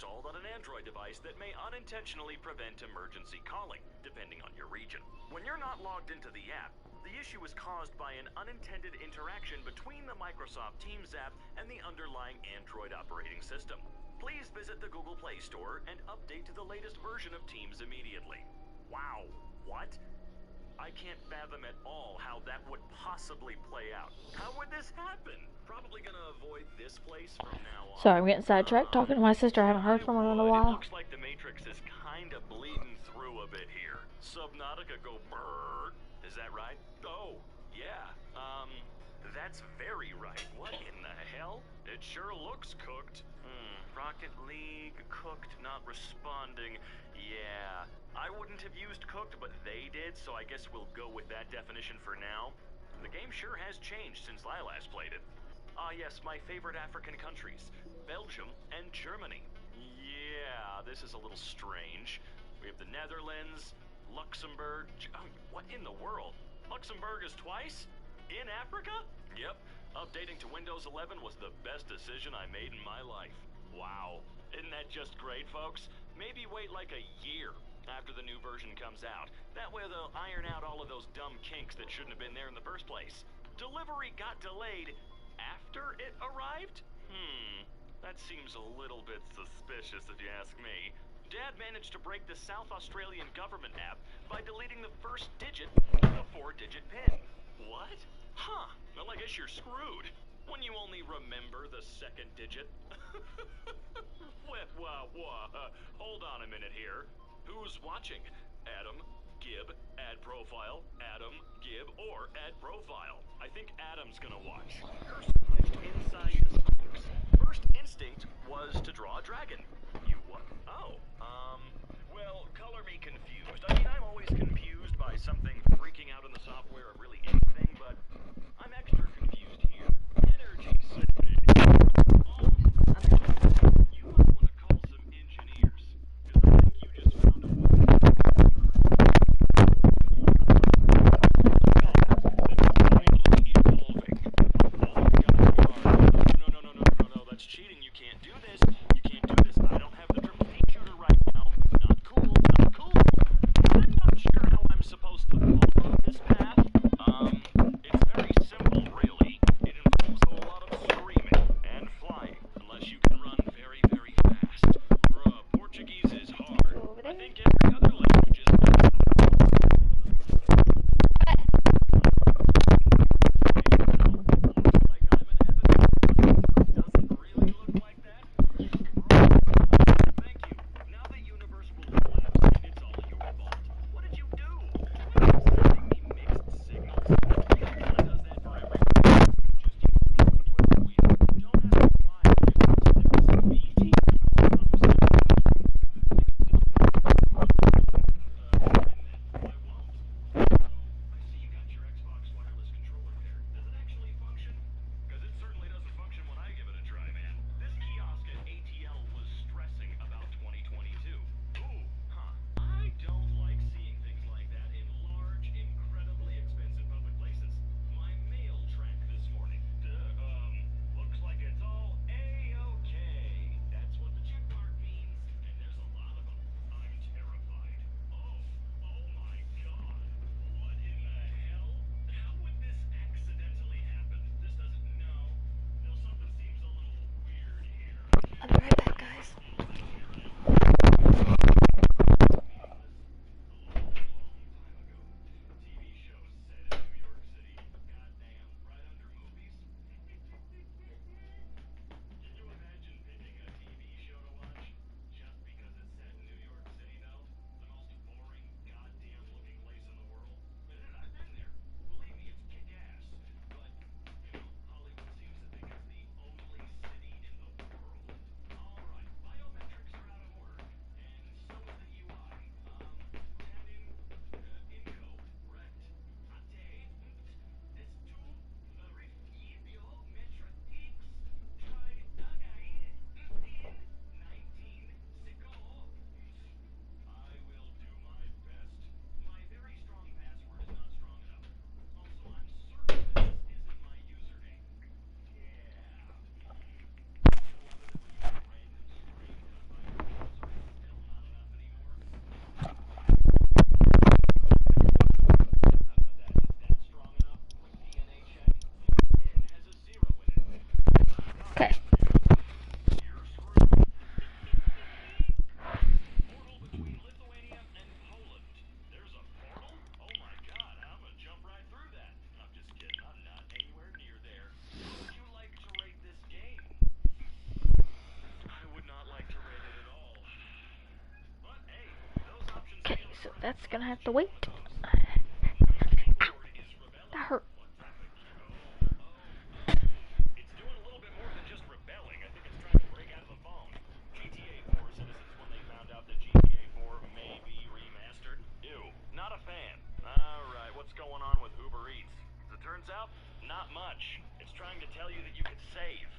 installed on an Android device that may unintentionally prevent emergency calling, depending on your region. When you're not logged into the app, the issue is caused by an unintended interaction between the Microsoft Teams app and the underlying Android operating system. Please visit the Google Play Store and update to the latest version of Teams immediately. Wow, what? I can't fathom at all how that would possibly play out. How would this happen? Probably gonna avoid this place from now on. Sorry, I'm getting sidetracked talking to my sister. I haven't heard from her in a while. It looks like the Matrix is kind of bleeding through a bit here. Subnautica go brrr. Is that right? Oh, yeah. That's very right. What in the hell? It sure looks cooked. Rocket League, cooked, not responding. Yeah, I wouldn't have used cooked, but they did, so I guess we'll go with that definition for now. The game sure has changed since I last played it. Ah, yes, my favorite African countries, Belgium and Germany. Yeah, this is a little strange. We have the Netherlands, Luxembourg. Oh, what in the world? Luxembourg is twice? In Africa? Yep, updating to Windows 11 was the best decision I made in my life. Wow, isn't that just great, folks? Maybe wait like a year after the new version comes out. That way they'll iron out all of those dumb kinks that shouldn't have been there in the first place. Delivery got delayed after it arrived? That seems a little bit suspicious if you ask me. Dad managed to break the South Australian government app by deleting the first digit of the 4-digit PIN. What? Huh, well I guess you're screwed when you only remember the second digit. Hold on a minute here. Who's watching? Adam, Gib, add profile, Adam, Gib, or add profile. I think Adam's gonna watch. Cursor glitched inside his box. First instinct was to draw a dragon. You what? Oh, well, color me confused. I mean, I'm always confused by something freaking out in the software or really anything, but I'm extra confused here. Energy saving. You might want to call some engineers, because I think you just found a way. No, that's cheating. You can't do this. You can't do this. I don't have the triple P shooter right now. Not cool, not cool. I'm not sure how I'm supposed to follow this path. It's very simple, really. So that's gonna have to wait. That hurt. It's doing a little bit more than just rebelling. I think it's trying to break out of the phone. GTA 4 citizens when they found out that GTA 4 may be remastered. Ew, not a fan. Alright, what's going on with Uber Eats? As it turns out, not much. It's trying to tell you that you could save.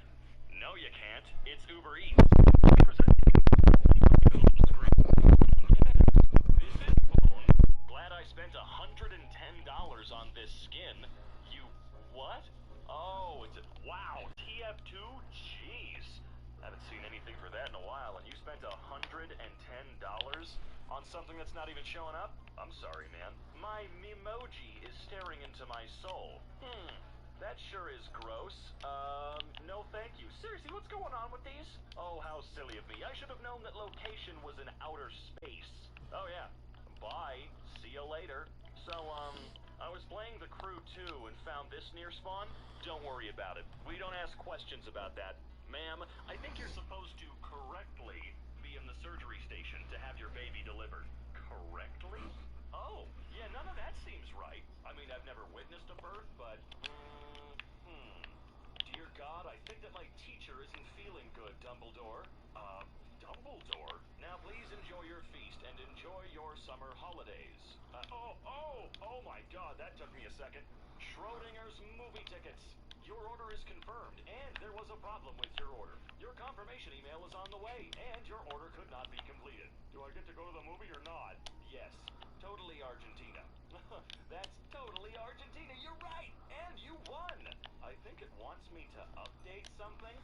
No, you can't. It's Uber Eats. Glad I spent $110 on this skin. You what? Oh, wow, TF2? Jeez. Haven't seen anything for that in a while, and you spent $110 on something that's not even showing up? I'm sorry, man. My Memoji is staring into my soul. That sure is gross. No thank you. Seriously, what's going on with these? Oh, how silly of me. I should have known that location was in outer space. Oh, yeah. Bye. See you later. So, I was playing the Crew 2 and found this near spawn. Don't worry about it. We don't ask questions about that. Ma'am, I think you're supposed to correctly be in the surgery station to have your baby delivered. Correctly? Oh, yeah, none of that seems right. I mean, I've never witnessed a birth, but... Dear God, I think that my teacher isn't feeling good, Dumbledore. Dumbledore? Now please enjoy your feast and enjoy your summer holidays. Oh my God, that took me a second. Schrodinger's movie tickets. Your order is confirmed, and there was a problem with your order. Your confirmation email is on the way, and your order could not be completed. Do I get to go to the movie or not? Yes. Totally Argentina. That's totally Argentina. You're right, and you won. I think it wants me to update something.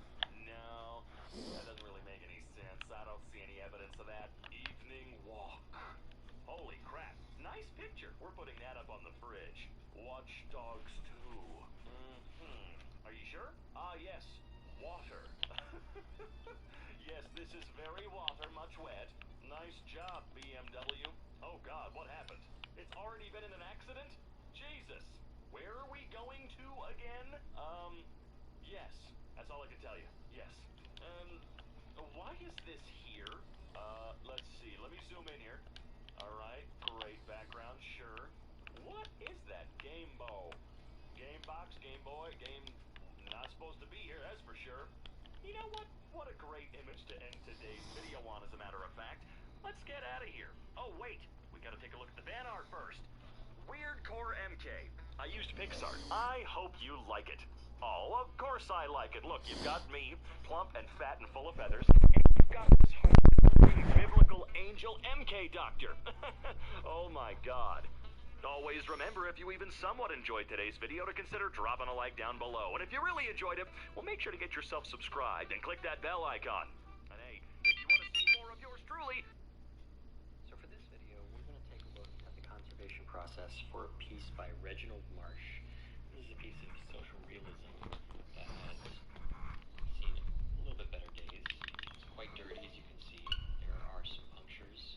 No, that doesn't really make any sense. I don't see any evidence of that. Evening walk. Holy crap. Nice picture. We're putting that up on the fridge. Watch Dogs 2. Are you sure? Yes. Water. Yes, this is very water, much wet. Nice job, BMW. Oh God, what happened? It's already been in an accident? Jesus. Where are we going to again? Yes. That's all I can tell you. Yes. Why is this here? Let's see. Let me zoom in here. Alright, great background, sure. What is that? Game Boy. Game box, Game Boy, game not supposed to be here, that's for sure. You know what? What a great image to end today's video on, as a matter of fact. Let's get out of here. Oh, wait. We gotta take a look at the fan art first. Weirdcore MK. I used PixArt. I hope you like it. Oh, of course I like it. Look, you've got me, plump and fat and full of feathers, and you've got this horrible biblical angel MK Doctor. Oh my God. Always remember, if you even somewhat enjoyed today's video, to consider dropping a like down below. And if you really enjoyed it, well, make sure to get yourself subscribed and click that bell icon. And hey, if you want to see more of yours truly... So for this video, we're going to take a look at the conservation process for a piece by Reginald Marsh. This is a piece of social realism that has seen a little bit better days. It's quite dirty, as you can see. There are some punctures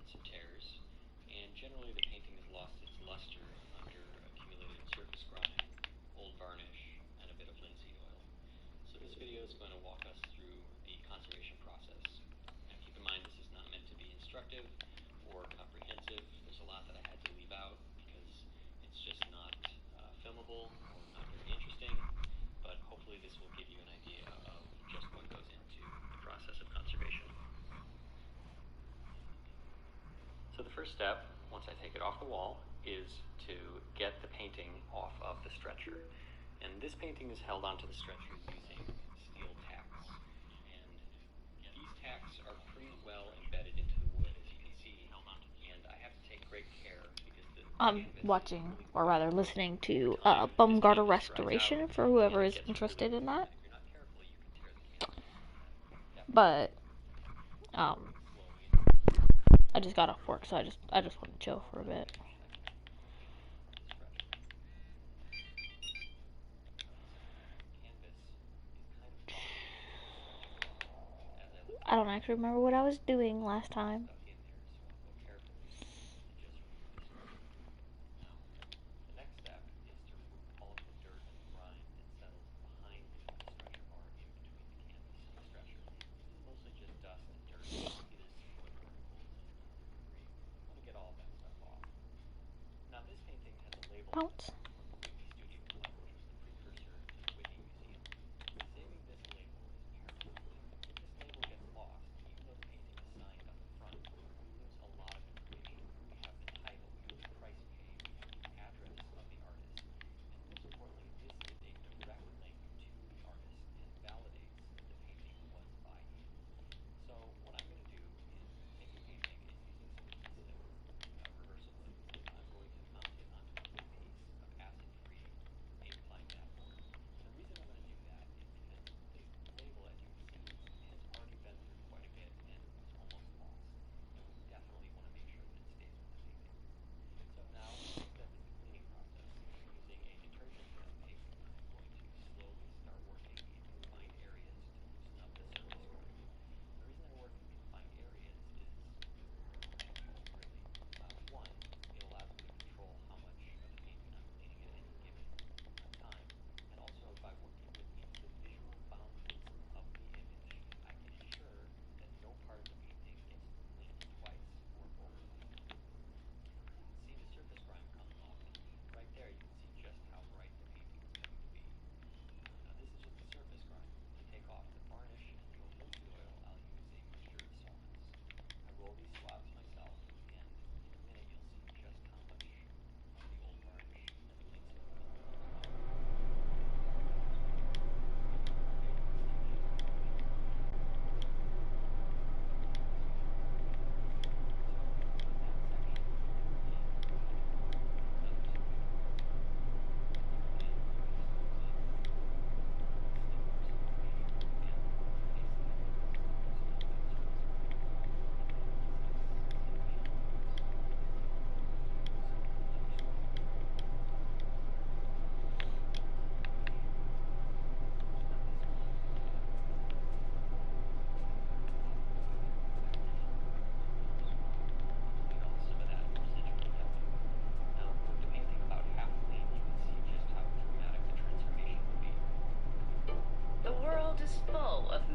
and some tears. And generally the painting has lost its luster under accumulated surface grime, old varnish, and a bit of linseed oil. So this video is going to walk us through the conservation process. Now keep in mind, this is not meant to be instructive or comprehensive. There's a lot that I had to leave out because it's just not filmable or not very interesting, but hopefully this will give you an idea of just what goes into the process of conservation. So the first step, once I take it off the wall, is to get the painting off of the stretcher. And this painting is held onto the stretcher using steel tacks. And these tacks are pretty well embedded into the wood, as you can see. And I have to take great care because I'm watching, or rather listening to Bumgarner Restoration for whoever is interested in that. If you're not careful, you can tear the canvas. But I just got off work, so I just want to chill for a bit. I don't actually remember what I was doing last time. The next step is to remove all of the dirt and grime that settles behind the stretcher bar in between the canvas and the stretcher. This is mostly just dust and dirt, either wood particles and other debris. I want to get all Bounce.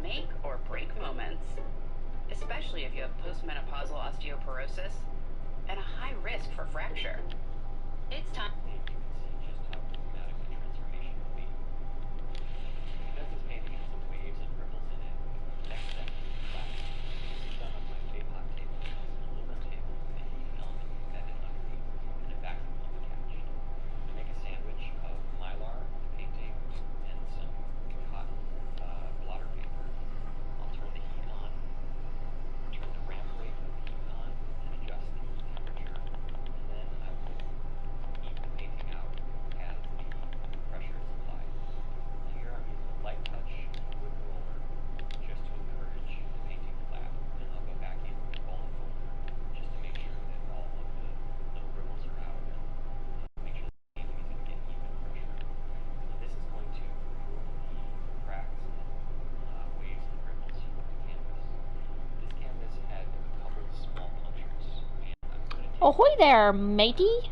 Make or break moments, especially if you have postmenopausal osteoporosis and a high risk for fracture. It's time. Ahoy there, matey!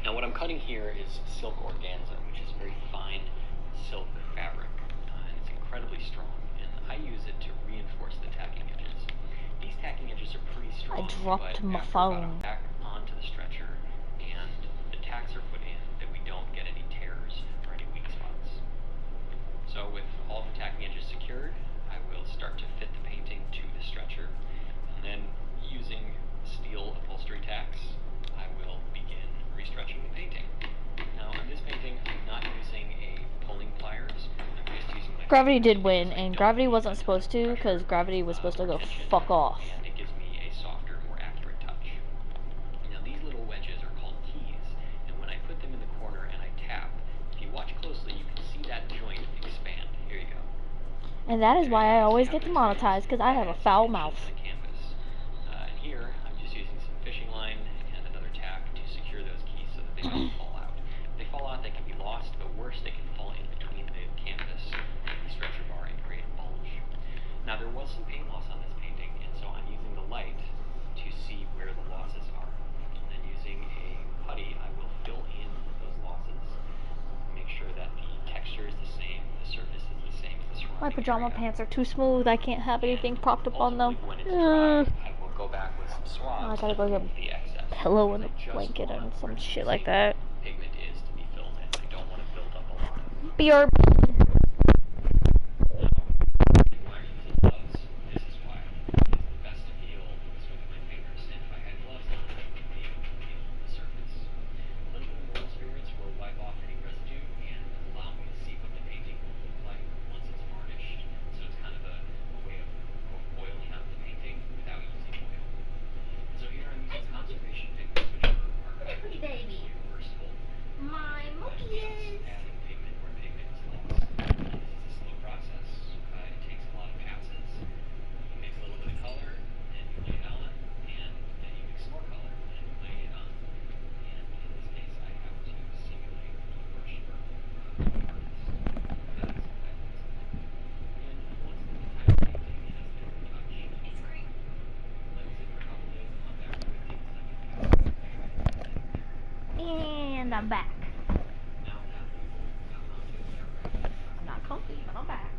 Now what I'm cutting here is silk organza, which is very fine silk fabric, and it's incredibly strong, and I use it to reinforce the tacking edges. These tacking edges are pretty strong, I dropped but my after phone about a back onto the stretcher, and the tacks are put in, that we don't get any tears or any weak spots. So with all the tacking edges secured, I will start to fit the painting to the stretcher, and then using steel upholstery tacks, I will begin restretching the painting. Now on this painting, I'm not using a pulling pliers. I'm just using my Gravity did win, and Gravity wasn't supposed to, because Gravity was supposed to go fuck off. And it gives me a softer, more accurate touch. Now these little wedges are called keys, and when I put them in the corner and I tap, if you watch closely, you can see that joint expand. Here you go. And that is why I always get demonetized, because I have a foul mouth. Canvas. And here, I'm just using some fishing line and another tack to secure those keys so that they don't fall out. If they fall out, they can be lost, but worse, they can fall in between the canvas and the stretcher bar and create a bulge. Now, there was some paint loss on this painting, and so I'm using the light to see where the losses are. And then using a putty, I will fill in those losses, make sure that the texture is the same, the surface is the same as the surrounding My pajama area. pants are too smooth. I can't have anything propped up on them. When it's dry, I will go back with some swabs I gotta go get and remove the excess. a pillow and a I just blanket want and some where the shit like missing that. pigment is to be filled in. I don't want to build up a lot. BRB. When I'm using gloves, this is why. It's the best to feel is with my fingers, and if I had gloves on, I wouldn't be able to feel the surface. A little bit of moral spirits will wipe off any residue and allow me to see what the painting will look like once it's varnished. So it's kind of a way of oiling out the painting without using oil. So here I'm using conservation pigments, which are Monkey baby. reversible. My monkey is. Adding pigment where pigment is lost. This is a slow process. It takes a lot of passes. You mix a little bit of color, and you lay it on, and then you mix some more color, and you lay it on. And in this case, I have to simulate the brush stroke. And once the entire painting has been retouched, It's great. let it sit for a couple days and come back to it, take a second pass. And I'm back. Now that the old Untitled Chapter I'm not comfy, but I'm back.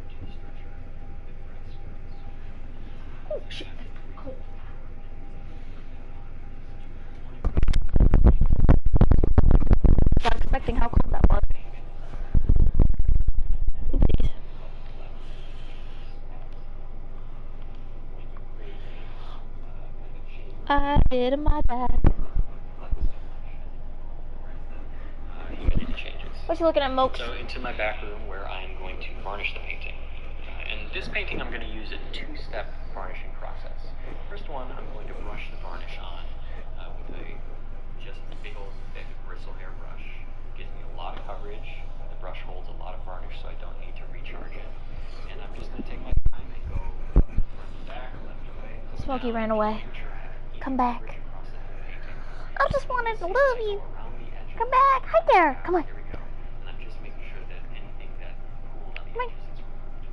to the structure with red squares. Oh, shit. Oh. Not expecting how cold that was. Oopsies. I did my bad. Humidity changes. What you looking at, Mokes? So into my back room where I am going to varnish the painting. And this painting I'm going to use a two-step varnishing process. First one, I'm going to brush the varnish on with a just big old thick bristle hair brush. Gives me a lot of coverage. The brush holds a lot of varnish, so I don't need to recharge it. And I'm just going to take my time and go back, left away. Smokey ran away. Come back. I just wanted to love you. Come back. Hi there. Come on. Here we go. And I'm just making sure that anything that pooled on the edges is removed.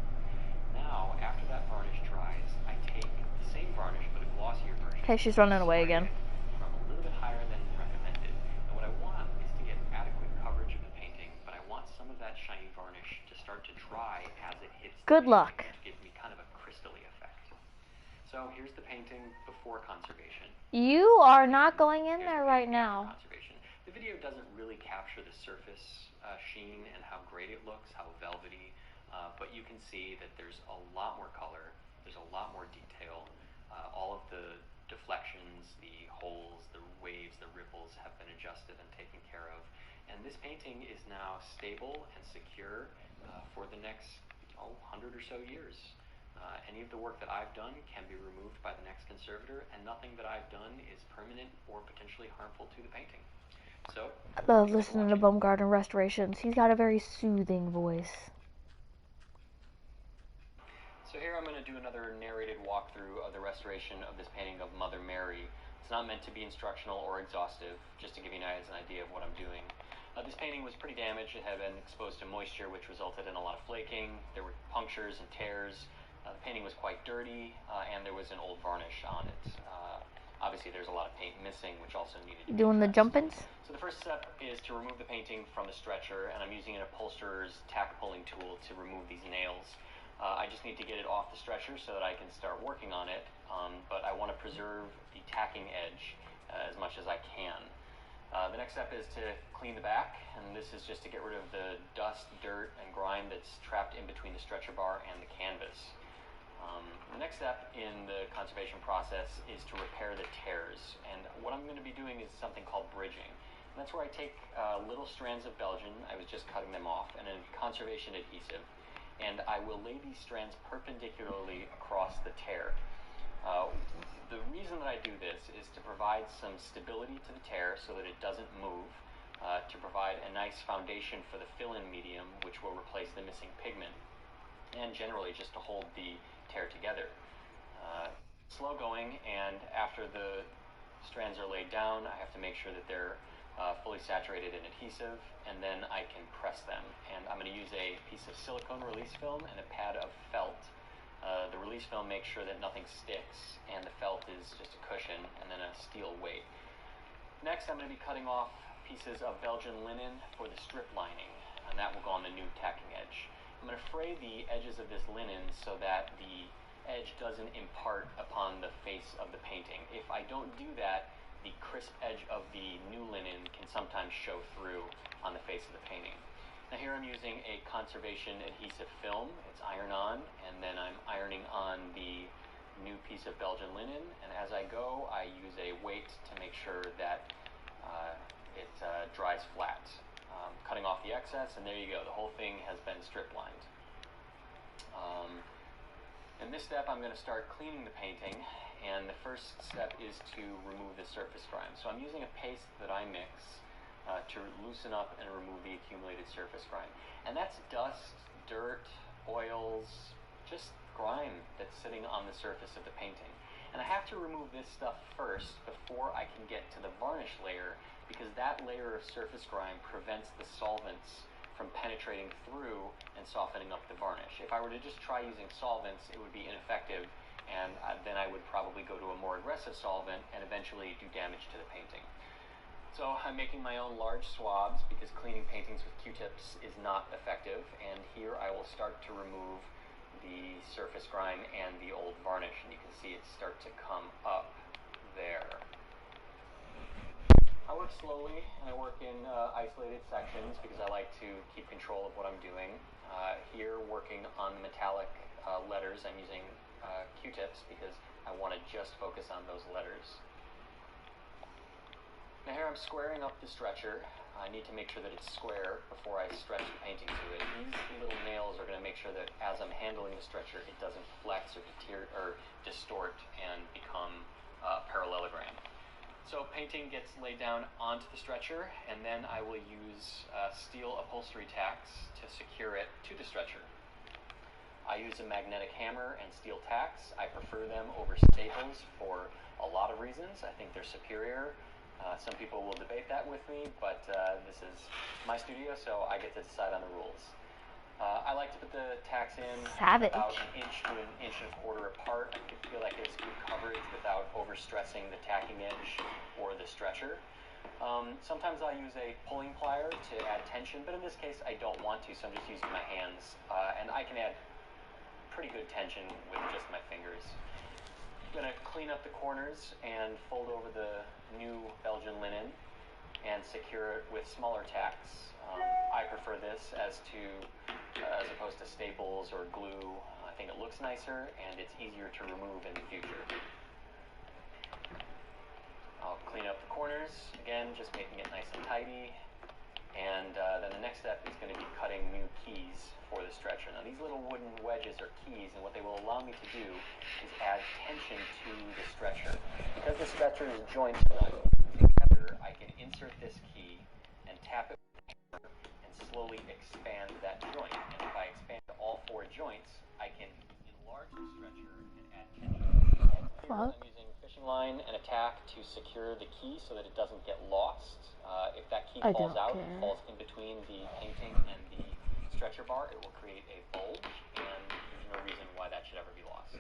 Now, after that varnish dries, I take the same varnish, but a glossier version. Okay, she's running away again. From a little bit higher than recommended. And what I want is to get adequate coverage of the painting, but I want some of that shiny varnish to start to dry as it hits the Good painting, luck. which gives me kind of a crystally effect. So here's the painting before conservation. You are not going in there right now. Conservation. The video doesn't really capture the surface sheen and how great it looks, how velvety, but you can see that there's a lot more color, there's a lot more detail. All of the deflections, the holes, the waves, the ripples have been adjusted and taken care of. And this painting is now stable and secure for the next 100 or so years. Any of the work that I've done can be removed by the next conservator, and nothing that I've done is permanent or potentially harmful to the painting. So, I love listening to Baumgarten restorations. He's got a very soothing voice. So here I'm going to do another narrated walkthrough of the restoration of this painting of Mother Mary. It's not meant to be instructional or exhaustive, just to give you guys an idea of what I'm doing. This painting was pretty damaged. It had been exposed to moisture, which resulted in a lot of flaking. There were punctures and tears. The painting was quite dirty, and there was an old varnish on it. Obviously, there's a lot of paint missing, which also needed to be Doing the addressed. jumpins? So the first step is to remove the painting from the stretcher, and I'm using an upholsterer's tack pulling tool to remove these nails. I just need to get it off the stretcher so that I can start working on it, but I want to preserve the tacking edge as much as I can. The next step is to clean the back, and this is just to get rid of the dust, dirt, and grime that's trapped in between the stretcher bar and the canvas. The next step in the conservation process is to repair the tears, and what I'm going to be doing is something called bridging. And that's where I take little strands of Belgian, I was just cutting them off, and a conservation adhesive, and I will lay these strands perpendicularly across the tear. The reason that I do this is to provide some stability to the tear so that it doesn't move, to provide a nice foundation for the fill-in medium, which will replace the missing pigment. and generally just to hold the tear together. Slow going, and after the strands are laid down, I have to make sure that they're fully saturated in adhesive, and then I can press them. And I'm going to use a piece of silicone release film and a pad of felt. The release film makes sure that nothing sticks, and the felt is just a cushion, and then a steel weight. Next, I'm going to be cutting off pieces of Belgian linen for the strip lining, and that will go on the new tacking edge. I'm going to fray the edges of this linen so that the edge doesn't impart upon the face of the painting. If I don't do that, the crisp edge of the new linen can sometimes show through on the face of the painting. Now here I'm using a conservation adhesive film. It's iron-on, and then I'm ironing on the new piece of Belgian linen, and as I go, I use a weight to make sure that it dries flat. Cutting off the excess, and there you go. The whole thing has been strip lined. In this step, I'm going to start cleaning the painting, and the first step is to remove the surface grime. So I'm using a paste that I mix to loosen up and remove the accumulated surface grime. And that's dust, dirt, oils, just grime that's sitting on the surface of the painting. And I have to remove this stuff first before I can get to the varnish layer, because that layer of surface grime prevents the solvents from penetrating through and softening up the varnish. If I were to just try using solvents, it would be ineffective, and then I would probably go to a more aggressive solvent and eventually do damage to the painting. So I'm making my own large swabs because cleaning paintings with Q-tips is not effective, and here I will start to remove the surface grime and the old varnish, and you can see it start to come up there. I work slowly, and I work in isolated sections because I like to keep control of what I'm doing. Here, working on the metallic letters, I'm using Q-tips because I want to just focus on those letters. Now here I'm squaring up the stretcher. I need to make sure that it's square before I stretch the painting to it. These little nails are going to make sure that as I'm handling the stretcher, it doesn't flex or distort and become a parallelogram. So painting gets laid down onto the stretcher, and then I will use steel upholstery tacks to secure it to the stretcher. I use a magnetic hammer and steel tacks. I prefer them over staples for a lot of reasons. I think they're superior. Some people will debate that with me, but this is my studio, so I get to decide on the rules. I like to put the tacks in about an inch to an inch and a quarter apart. I feel like it's good coverage without overstressing the tacking edge or the stretcher. Sometimes I use a pulling plier to add tension, but in this case I don't want to, so I'm just using my hands. And I can add pretty good tension with just my fingers. I'm going to clean up the corners and fold over the new Belgian linen and secure it with smaller tacks. I prefer this as opposed to staples or glue. I think it looks nicer and it's easier to remove in the future. I'll clean up the corners, again, just making it nice and tidy. And then the next step is going to be cutting new keys for the stretcher. Now these little wooden wedges are keys, and what they will allow me to do is add tension to the stretcher. Because the stretcher is jointed together, I can insert this key and tap it and slowly expand that joint. And if I expand all four joints, I can enlarge the stretcher and add tension. Here I'm using fishing line and a tack to secure the key so that it doesn't get lost. If that key falls out, it falls in between the painting and the stretcher bar, it will create a bulge, and there's no reason why that should ever be lost.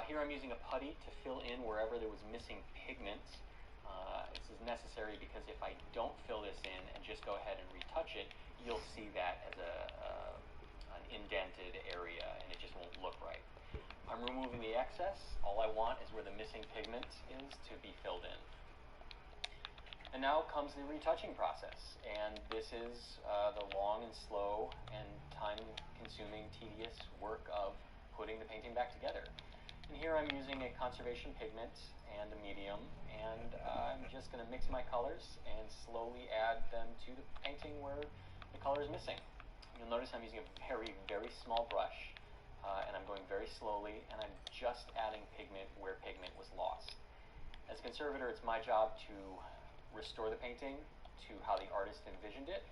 Here I'm using a putty to fill in wherever there was missing pigment. This is necessary because if I don't fill this in and just go ahead and retouch it, you'll see that as an indented area, and it just won't look right. I'm removing the excess. All I want is where the missing pigment is to be filled in. And now comes the retouching process, and this is the long and slow and time-consuming, tedious work of putting the painting back together. And here I'm using a conservation pigment and a medium, and I'm just going to mix my colors and slowly add them to the painting where the color is missing. You'll notice I'm using a very, very small brush, and I'm going very slowly, and I'm just adding pigment where pigment was lost. As a conservator, it's my job to restore the painting to how the artist envisioned it,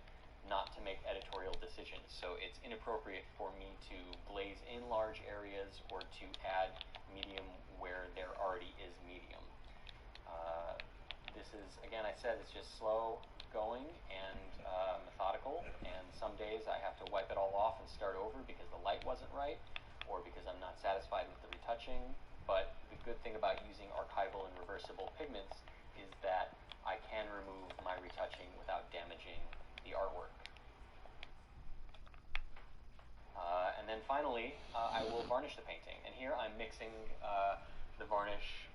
not to make make editorial decisions. So it's inappropriate for me to glaze in large areas or to add medium where there already is medium. This is, again, I said, it's just slow going and methodical, and some days I have to wipe it all off and start over because the light wasn't right or because I'm not satisfied with the retouching. But the good thing about using archival and reversible pigments is that I can remove my retouching without damaging the artwork. And then finally, I will varnish the painting. And here I'm mixing the varnish,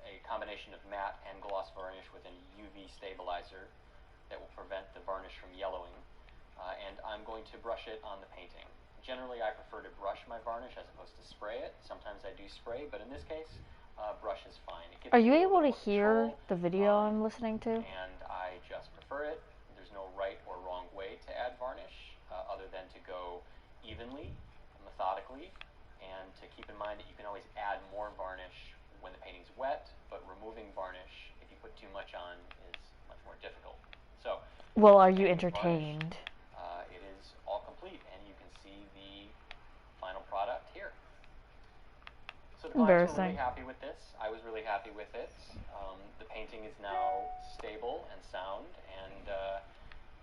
a combination of matte and gloss varnish with a UV stabilizer that will prevent the varnish from yellowing. And I'm going to brush it on the painting. Generally, I prefer to brush my varnish as opposed to spray it. Sometimes I do spray, but in this case, brush is fine. Are you able to hear the video I'm listening to? And I just prefer it. There's no right or wrong way to add varnish, other than to go evenly, methodically, and to keep in mind that you can always add more varnish when the painting's wet, but removing varnish, if you put too much on, is much more difficult. So, well, are you entertained? It is all complete, and you can see the final product here. So the clients were really happy with this. I was really happy with it. The painting is now stable and sound, and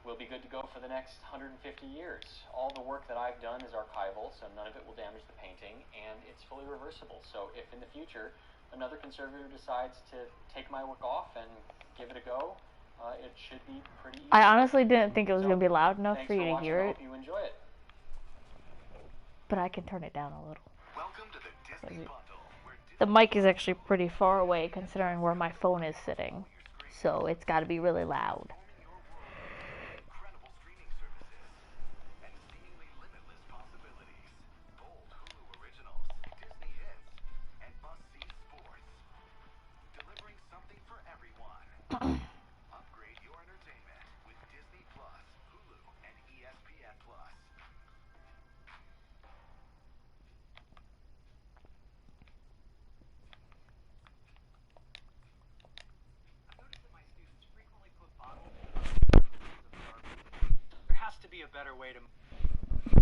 will be good to go for the next 150 years. All the work that I've done is archival, so none of it will damage the painting, and it's fully reversible. So if in the future another conservator decides to take my work off and give it a go, it should be pretty easy. I honestly didn't think it was going to be loud enough for you to hear it. I hope you enjoy it. But I can turn it down a little. Welcome to the Disney Bundle, where The mic is actually pretty far away considering where my phone is sitting. So it's got to be really loud. incredible streaming services and seemingly limitless possibilities. Bold Hulu originals, Disney hits, and must-see sports. Delivering something for everyone. Upgrade your entertainment with Disney Plus, Hulu, and ESPN Plus. There has to be a better way to... So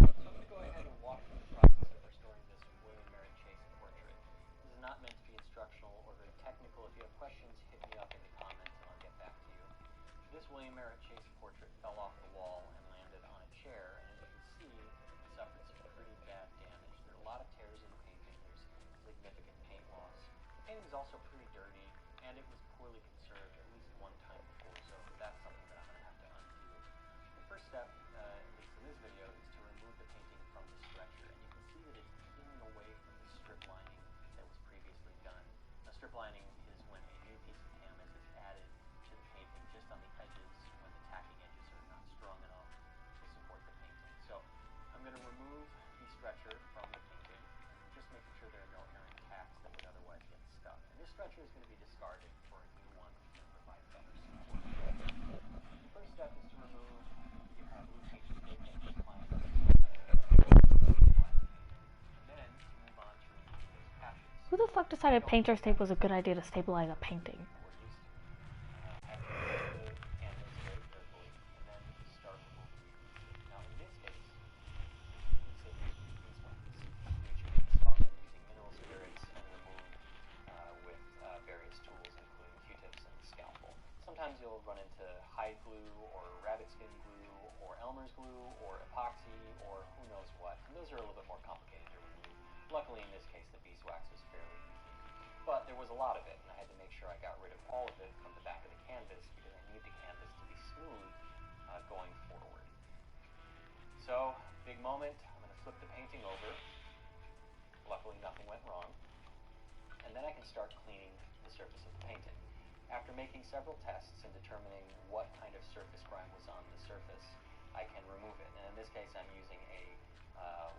I'm going to go ahead and walk through the process of restoring this William Merritt Chase portrait. This is not meant to be instructional or very technical. If you have questions, hit me up in the comments and I'll get back to you. This William Merritt Chase portrait fell off the wall and landed on a chair, and as you can see, it suffered some pretty bad damage. There are a lot of tears in the painting. There's significant paint loss. The painting is also pretty dirty, and it was poorly conserved at least one time before, so that's something that I'm going to have to undo. The first step, at least in this video, is to remove the painting from the stretcher, and you can see that it's peeling away from the strip lining that was previously done. Now, strip lining is when a new piece of canvas is added to the painting just on the edges when the tacking edges are not strong enough to support the painting. So I'm going to remove the stretcher from the painting, and just making sure there are no errant tacks that would otherwise get stuck. And this stretcher is going to be discarded for a new one to provide better support. The first step is to remove the blue paint stick that was applied to the and then to move on to remove those patches. Who the fuck decided painter's tape was a good idea to stabilize a painting? We're used to having the canvas very carefully and then start removing the adhesive. Now in this case, it's beeswax, which you can soften using mineral spirits and remove with various tools, including Q-tips and a scalpel. Sometimes you'll run into hide glue or rabbit skin glue or Elmer's glue or epoxy or who knows what, and those are a little bit more complicated to remove. Luckily in this case the beeswax was fairly easy, but there was a lot of it, and I had to make sure I got rid of all of it from the back of the canvas because I need the canvas to be smooth going forward. So, big moment, I'm going to flip the painting over. Luckily nothing went wrong. And then I can start cleaning the surface of the painting. After making several tests and determining what kind of surface grime was on the surface, I can remove it. And in this case I'm using a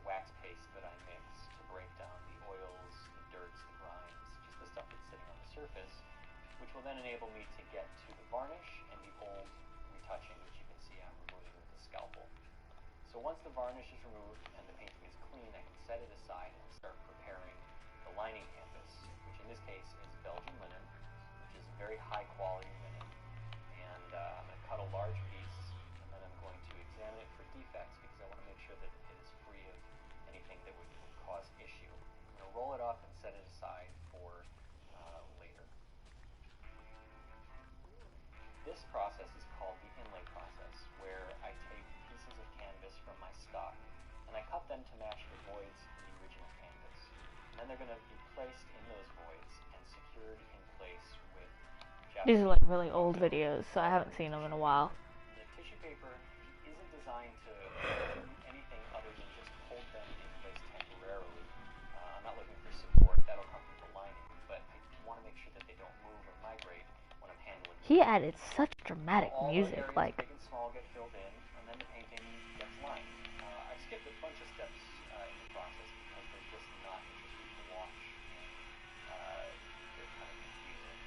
wax paste that I mix to break down the oils, the dirts, the grimes, just the stuff that's sitting on the surface, which will then enable me to get to the varnish and the old retouching, which you can see I'm removing with the scalpel. So once the varnish is removed and the painting is clean, I can set it aside and start preparing the lining canvas, which in this case is Belgian linen, which is very high quality linen. And I'm going to cut a large piece, and then I'm going to examine it for sure that it is free of anything that would cause issue. I'm going to roll it up and set it aside for later. This process is called the inlay process, where I take pieces of canvas from my stock and I cut them to match the voids in the original canvas. And then they're going to be placed in those voids and secured in place with These are like really old videos, so I haven't seen them in a while. The tissue paper isn't designed to do anything other than just hold them in place temporarily. I'm not looking for support, that'll come from the lining, but I want to make sure that they don't move or migrate when I'm handling them. He added such dramatic All music, areas like... big and small get filled in, and then the painting gets lined. I've skipped a bunch of steps in the process because they're just not interesting to watch, and they're kind of confusing.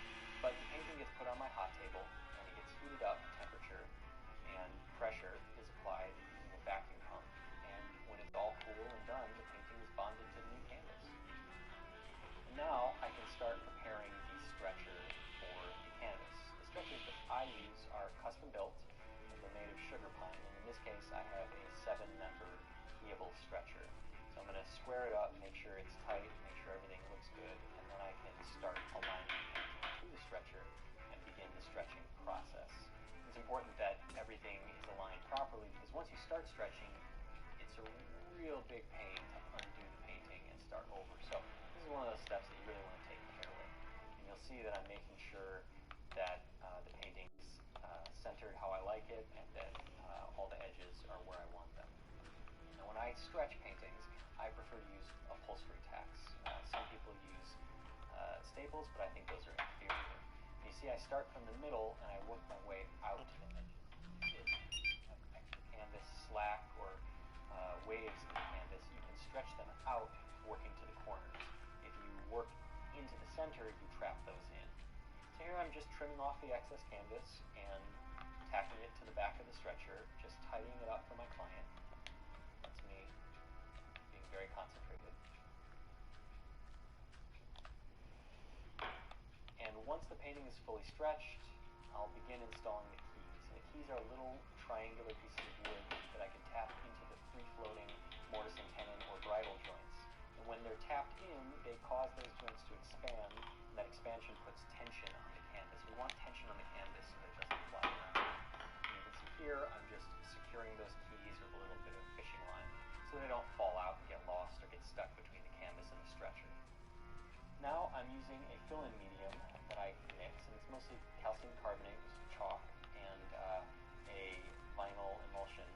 But the painting gets put on my hot table, and it gets heated up to temperature, and pressure is applied using a vacuum pump. And when it's all cool and done, the painting is bonded to the new canvas. And now I can start preparing the stretcher for the canvas. The stretchers that I use are custom built, and they're made of sugar pine, and in this case I have a 7-member keyable stretcher. So I'm going to square it up, make sure it's tight, make sure everything looks good, and then I can start aligning the painting to the stretcher and begin the stretching process. It's important that everything is aligned properly because once you start stretching, it's a real big pain to undo the painting and start over. So this is one of those steps that you really want to take care with. And you'll see that I'm making sure that the painting's centered how I like it and that all the edges are where I want them. Now when I stretch paintings, I prefer to use upholstery tacks. Some people use staples, but I think those are inferior. You see I start from the middle and I work my way out to the edges. If you have extra canvas, slack, or waves in the canvas, you can stretch them out working to the corners. If you work into the center, you trap those in. So here I'm just trimming off the excess canvas and tacking it to the back of the stretcher, just tidying it up for my client. That's me being very concentrated. And once the painting is fully stretched, I'll begin installing the keys. And the keys are little triangular pieces of wood that I can tap into the free-floating mortise and tenon or bridle joints. And when they're tapped in, they cause those joints to expand, and that expansion puts tension on the canvas. We want tension on the canvas so that it doesn't fly around. And you can see here, I'm just securing those keys with a little bit of fishing line so they don't fall out and get lost or get stuck between the canvas and the stretcher. Now I'm using a fill-in medium that I mix, and it's mostly calcium carbonate with some chalk and a vinyl emulsion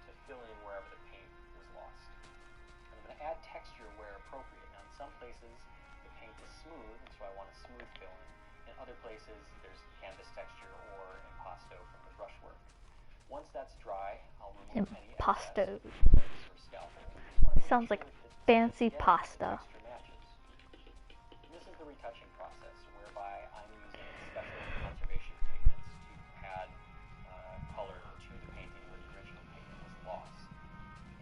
to fill in wherever the paint was lost. And I'm going to add texture where appropriate. Now in some places the paint is smooth, and so I want a smooth fill-in. In other places there's canvas texture or impasto from the brushwork. Once that's dry, I'll remove any Impasto. excess or scalpel. Sounds like fancy pasta. This is the retouching process, whereby I'm using special conservation pigments to add color to the painting where the original pigment was lost.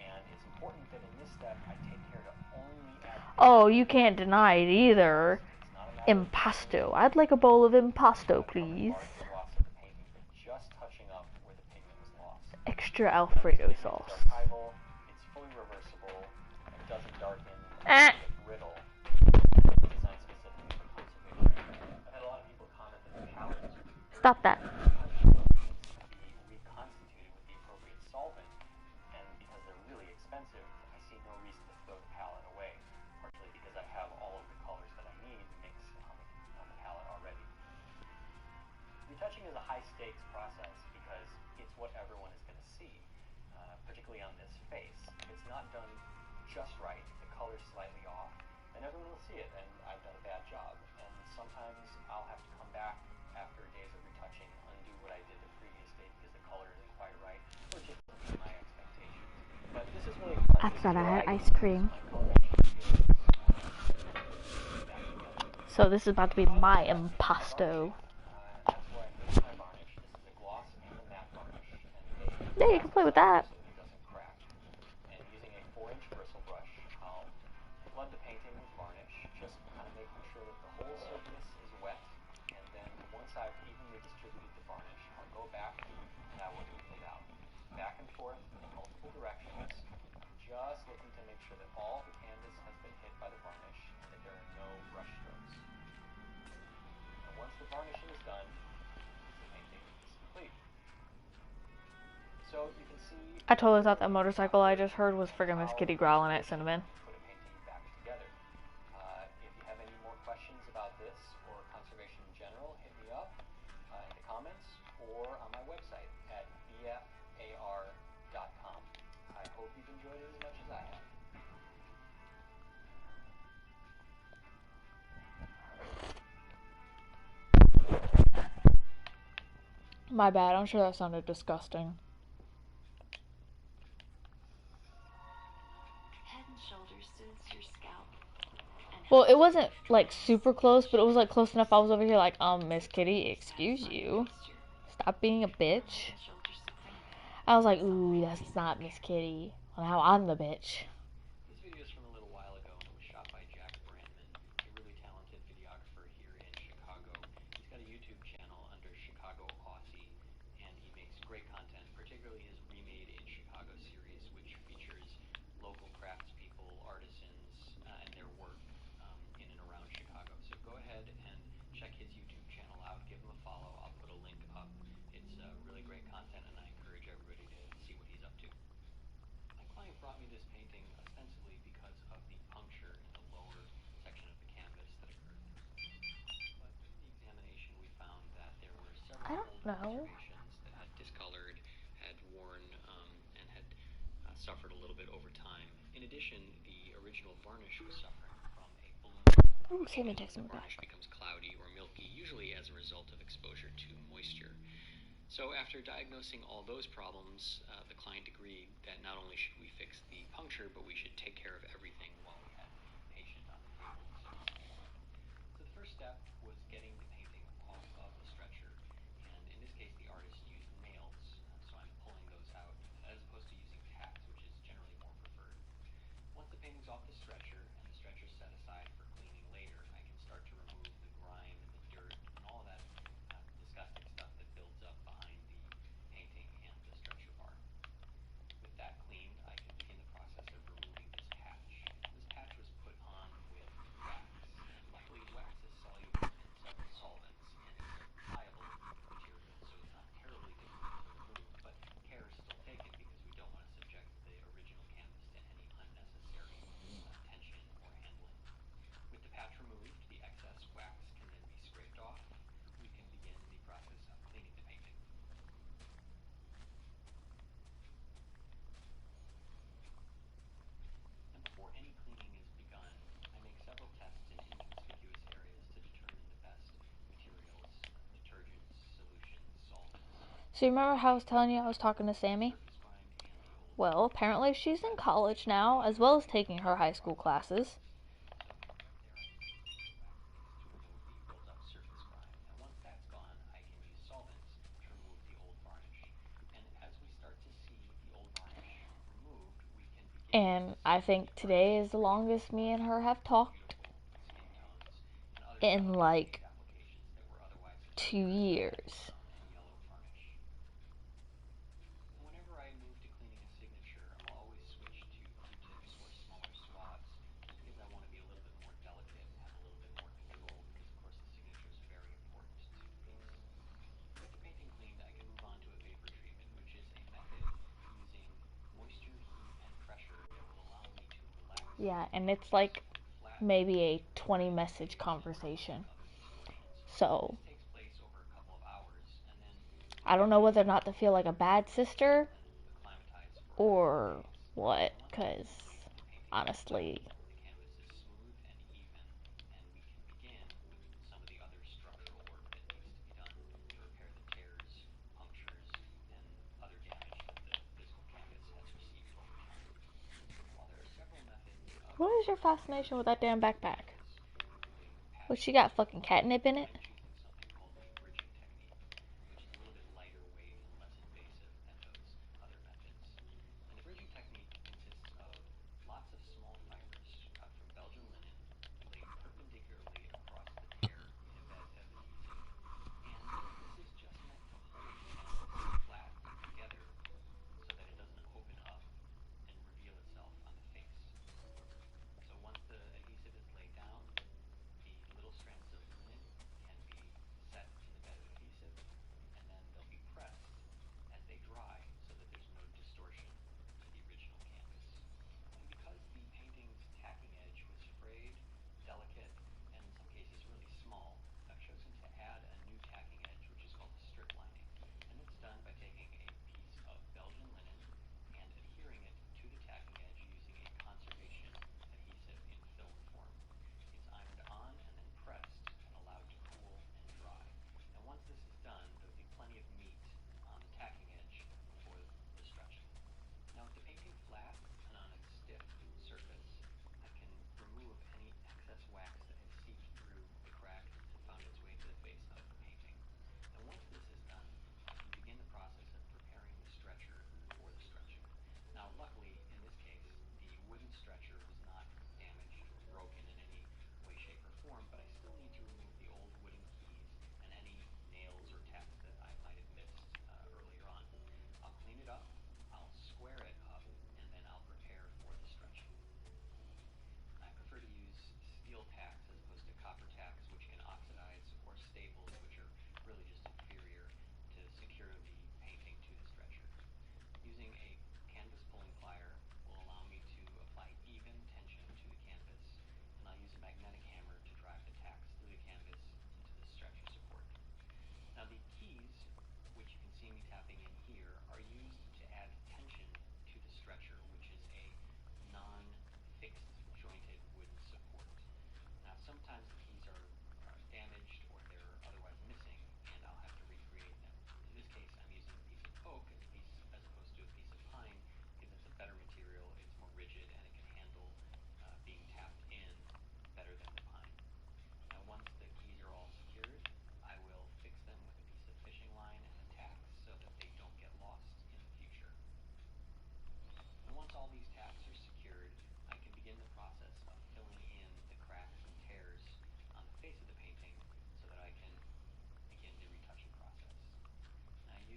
And it's important that in this step I take care to only add... Oh, you can't deny it either. Impasto. I'd like a bowl of impasto, please. Just touching up where the pigment was lost. Extra Alfredo sauce. It's fully reversible, it doesn't darken, it's brittle. Designed specifically for conservation. I've had a lot of people comment that the palette is Stop that. be reconstituted with the appropriate solvent, and because they're really expensive, I see no reason to throw the palette away, partially because I have all of the colors that I need mixed on the palette already. Retouching is a high-stakes process because it's what everyone is going to see, particularly on this face. If it's not done just right, if the color's slightly off, then everyone will see it, and I've done a bad job. And sometimes I'll have to come back after days of retouching, undo what I did the previous day because the color isn't quite right, or just doesn't meet my expectations. But this is really fun. I thought I had ice cream. So this is about to be my impasto. That's where I mix my varnish. This is a gloss and a matte varnish. And Yeah, you can play with that. so it doesn't crack. And using a 4-inch bristle brush, I'll flood the painting with varnish, just kind of making sure that the whole surface is wet. And then once I've evenly distributed the varnish, I'll go back and I will even it out. Back and forth in multiple directions just looking to make sure that all the canvas has been hit by the varnish and that there are no brush strokes. And once the varnishing is done, the painting is complete. So you can see... I totally thought that motorcycle I just heard was friggin' Miss Kitty growling at Cinnamon. Put a painting back together. If you have any more questions about this or conservation in general, hit me up in the comments or on my website at bfar.com. I hope you've enjoyed it as much as I have. My bad, I'm sure that sounded disgusting. Head and shoulders soothes your scalp. Well, it wasn't like super close, but it was like close enough. I was over here like, Miss Kitty, excuse you. Stop being a bitch. I was like, ooh, that's not Miss Kitty. Well, now I'm the bitch. This video is from a little while ago and it was shot by Jack Brandman, a really talented videographer here in Chicago. He's got a YouTube channel under Chicago Aussie and he makes great content, particularly his Remade in Chicago series, which features local craftspeople, artisans, and their work in and around Chicago. So go ahead and check his YouTube channel out, give him a follow. I'll put a link up. It's really great content and I encourage everybody to see what he's up to. My client brought me this painting ostensibly because of the puncture in the lower section of the canvas that occurred there. But in the examination we found that there were several old observations that had discolored, had worn, and had suffered a little bit over time. In addition, the original varnish was suffering from a bloom. Ooh, Sammy texted me back. Varnish becomes cloudy or milky, usually as a result of exposure to moisture. So after diagnosing all those problems, the client agreed that not only should we fix the puncture, but we should take care of everything while we had the patient on the table, so to speak. So the first step was getting the painting off of the stretcher, and in this case the artist used nails, so I'm pulling those out, as opposed to using tacks, which is generally more preferred. Once the painting's off the stretcher, and the stretcher's set aside for cleaning later, I can start to remove the grime and the dirt and all of that disgusting stuff that builds up behind the painting and the stretcher bar. With that cleaned, I can begin the process of removing this patch. This patch was put on with wax, and luckily wax is soluble in several solvents and is a pliable material, so it's not terribly difficult to remove, but care is still taken because we don't want to subject the original canvas to any unnecessary tension or handling. With the patch removed, the excess wax can then be scraped off. We can begin the process of cleaning the painting. And before any cleaning is begun, I make several tests in inconspicuous areas to determine the best materials, detergents, solutions, solvents. So you remember how I was telling you I was talking to Sammy? Well, apparently she's in college now, as well as taking her high school classes. And I think today is the longest me and her have talked in like 2 years. Whenever I move to cleaning a signature, I'll always switch to Q-tips or smaller swabs, just because I want to be a little bit more delicate and have a little bit more control, because of course the signature is very important to the piece. With the painting cleaned, I can move on to a vapor treatment, which is a method using moisture, heat, and pressure that will allow me to relax. Yeah, and it's like maybe a 20 message conversation. So I don't know whether or not to feel like a bad sister or what, because honestly, The canvas is smooth and even, and we can begin with some of the other structural work that needs to be done to repair the tears, punctures, and other damage that the physical canvas has received over time. While there are several methods of what is your fascination with that damn backpack? What, she got fucking catnip in it? choosing something called the bridging technique, which is a little bit lighter weight and less invasive than those other methods. And the bridging technique consists of lots of small fibers cut from Belgian linen, laid perpendicularly across the tear in a bed of adhesive. And this is just meant to hold the canvas flat together so that it doesn't open up and reveal itself on the face.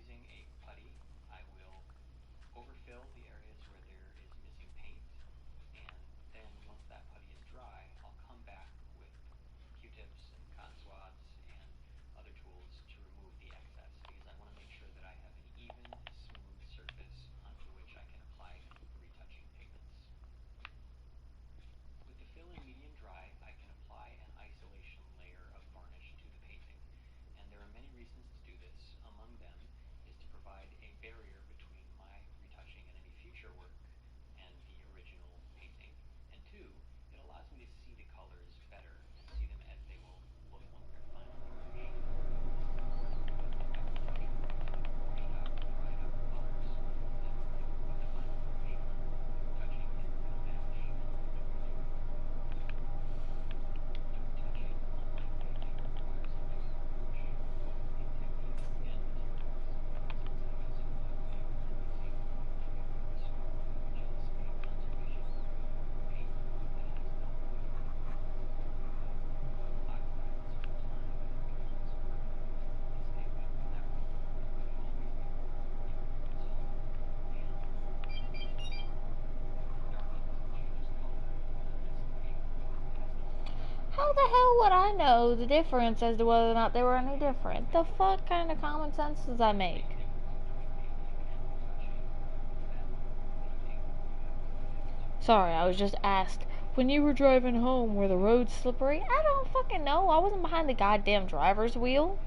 using a putty, I will overfill the areas where there is missing paint, and then once that putty is dry, I'll come back with Q-tips and cotton swabs and other tools to remove the excess, because I want to make sure that I have an even, smooth surface onto which I can apply the retouching pigments. With the filling medium dry, I can apply an isolation layer of varnish to the painting, and there are many reasons to do this. Among them is to provide a barrier between my retouching and any future work and the original painting, and two, it allows me to see the colors better and see them as they will look when they're finally finished. How the hell would I know the difference as to whether or not they were any different? The fuck kind of common sense does that make? Sorry, I was just asked, when you were driving home, were the roads slippery? I don't fucking know. I wasn't behind the goddamn driver's wheel.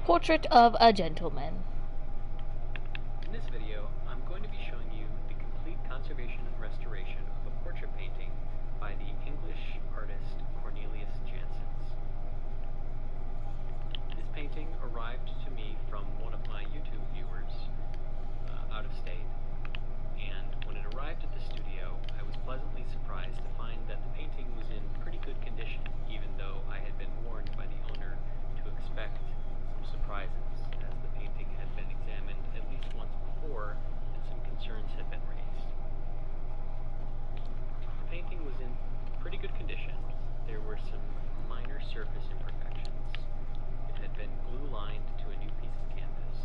Portrait of a Gentleman. In this video, I'm going to be showing you the complete conservation and restoration of a portrait painting by the English artist Cornelius Janssens. This painting arrived to me from one of my YouTube viewers out of state, and when it arrived at the studio, I was pleasantly surprised to find that the painting was in pretty good condition, even though I had been warned by the owner to expect some surprises, as the painting had been examined at least once before and some concerns had been raised. The painting was in pretty good condition. There were some minor surface imperfections. It had been glue-lined to a new piece of canvas,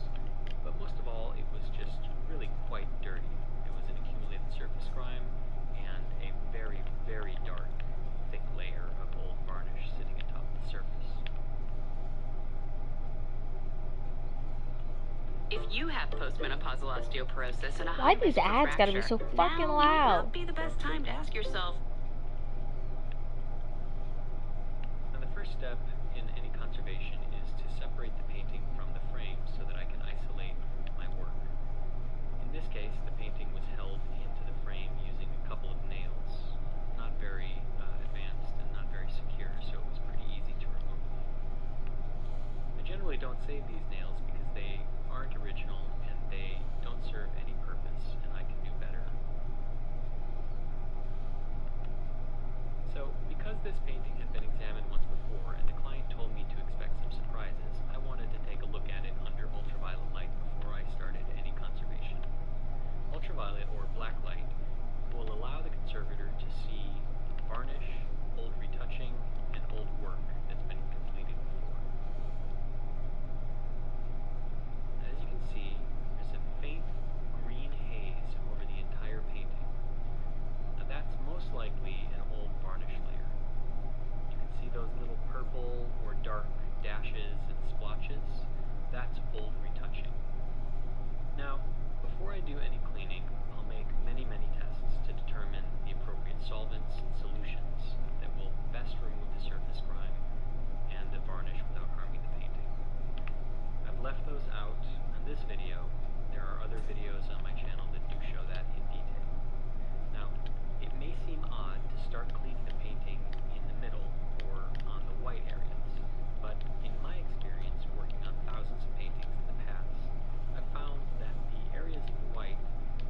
but most of all, it was just really quite dirty. It was an accumulated surface grime and a very, very dark, thick layer of Old Varnish sitting atop the surface. If you have postmenopausal osteoporosis and a Why high these risk for ads gotta be fracture, so fucking now loud? might not be the best time to ask yourself. Now, the first step in any conservation is to separate the painting from the frame so that I can isolate my work. this case, the painting was held into the frame using a couple of nails, not very advanced and not very secure, so it was pretty easy to remove. I generally don't save these nails because they aren't original and they don't serve any purpose, and I can do better. So, because this painting had been examined once before and the client told me to expect some surprises, I wanted to take a look at it under ultraviolet light before I started any conservation. Ultraviolet, or black light, will allow the conservator to see varnish, old retouching, and old work that's been completed before. As you can see, there's a faint green haze over the entire painting. Now that's most likely an old varnish layer. You can see those little purple or dark dashes and splotches. That's old retouching. Now, before I do any cleaning, I'll make many tests to determine the appropriate solvents and solutions that will best remove the surface grime and the varnish without harming the painting. I've left those out in this video. There are other videos on my channel that do show that in detail. Now, it may seem odd to start cleaning the painting in the middle or on the white areas, but in my experience working on thousands of paintings in the past, I've found that the areas of white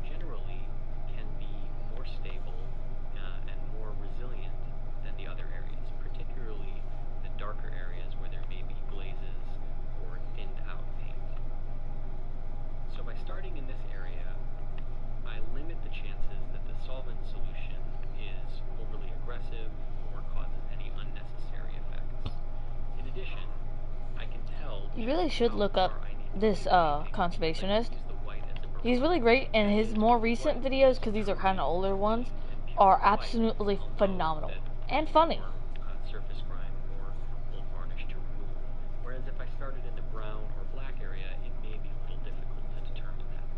generally can be more stable and more resilient than the other areas, particularly the darker areas where there may be glazes or thinned out paint. So by starting in this area, I limit the chances that the solvent solution is overly aggressive or causes any unnecessary effects. In addition, I can tell You really should look up this conservationist. He's really great, and his more recent videos, because these are kind of older ones, are absolutely phenomenal and funny. Surface grime or old varnish to remove. Whereas if I started in the brown or black area, it may be a little difficult to determine that.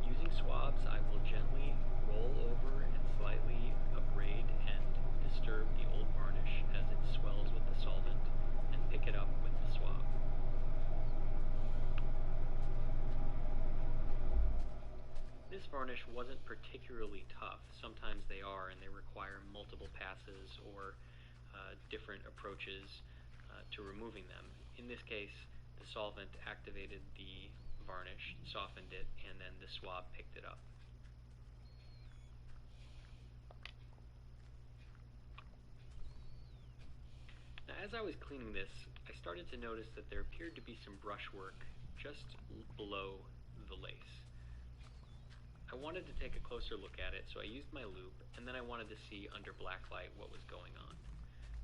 Using swabs, I will gently roll over and slightly abrade and disturb the old varnish as it swells with the solvent and pick it up with the swab. This varnish wasn't particularly tough. Sometimes they are, and they require multiple passes or different approaches to removing them. In this case, the solvent activated the varnish, softened it, and then the swab picked it up. Now, as I was cleaning this, I started to notice that there appeared to be some brushwork just below the lace. I wanted to take a closer look at it, so I used my loupe, and then I wanted to see under black light what was going on.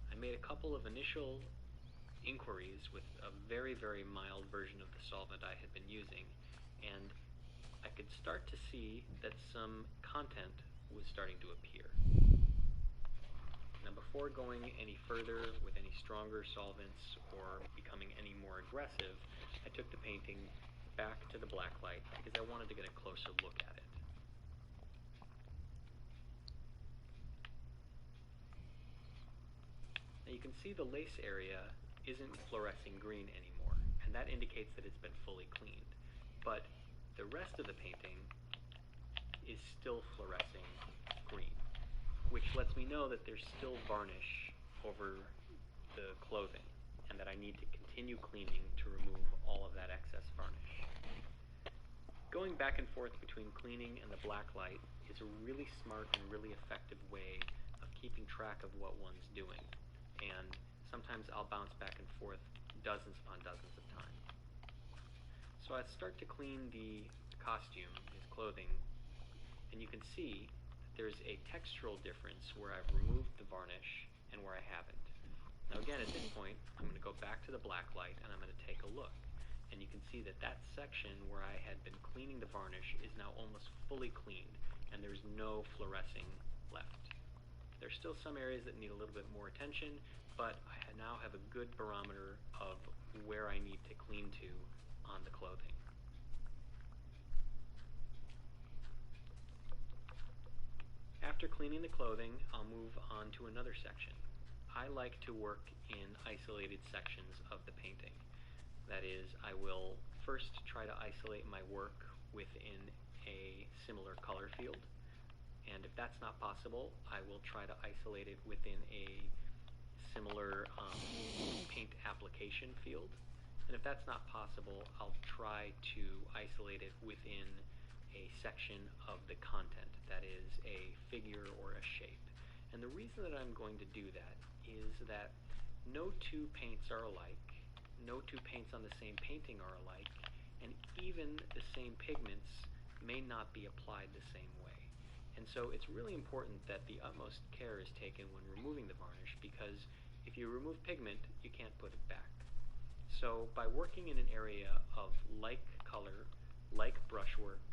I made a couple of initial inquiries with a very mild version of the solvent I had been using, and I could start to see that some content was starting to appear. Now, before going any further with any stronger solvents or becoming any more aggressive, I took the painting back to the black light because I wanted to get a closer look at it. Now you can see the lace area isn't fluorescing green anymore, and that indicates that it's been fully cleaned. But the rest of the painting is still fluorescing green, which lets me know that there's still varnish over the clothing, and that I need to continue cleaning to remove all of that excess varnish. Going back and forth between cleaning and the black light is a really smart and really effective way of keeping track of what one's doing, and sometimes I'll bounce back and forth dozens upon dozens of times. So I start to clean the costume, his clothing, and you can see that there's a textural difference where I've removed the varnish and where I haven't. Now again, at this point, I'm going to go back to the black light and I'm going to take a look. And you can see that that section where I had been cleaning the varnish is now almost fully cleaned, and there's no fluorescing left. There's still some areas that need a little bit more attention, but I now have a good barometer of where I need to clean to on the clothing. After cleaning the clothing, I'll move on to another section. I like to work in isolated sections of the painting. That is, I will first try to isolate my work within a similar color field, and if that's not possible, I will try to isolate it within a similar paint application field. And if that's not possible, I'll try to isolate it within a section of the content, that is a figure or a shape. And the reason that I'm going to do that is that no two paints are alike, no two paints on the same painting are alike, and even the same pigments may not be applied the same way. And so it's really important that the utmost care is taken when removing the varnish, because if you remove pigment, you can't put it back. So by working in an area of like color, like brushwork,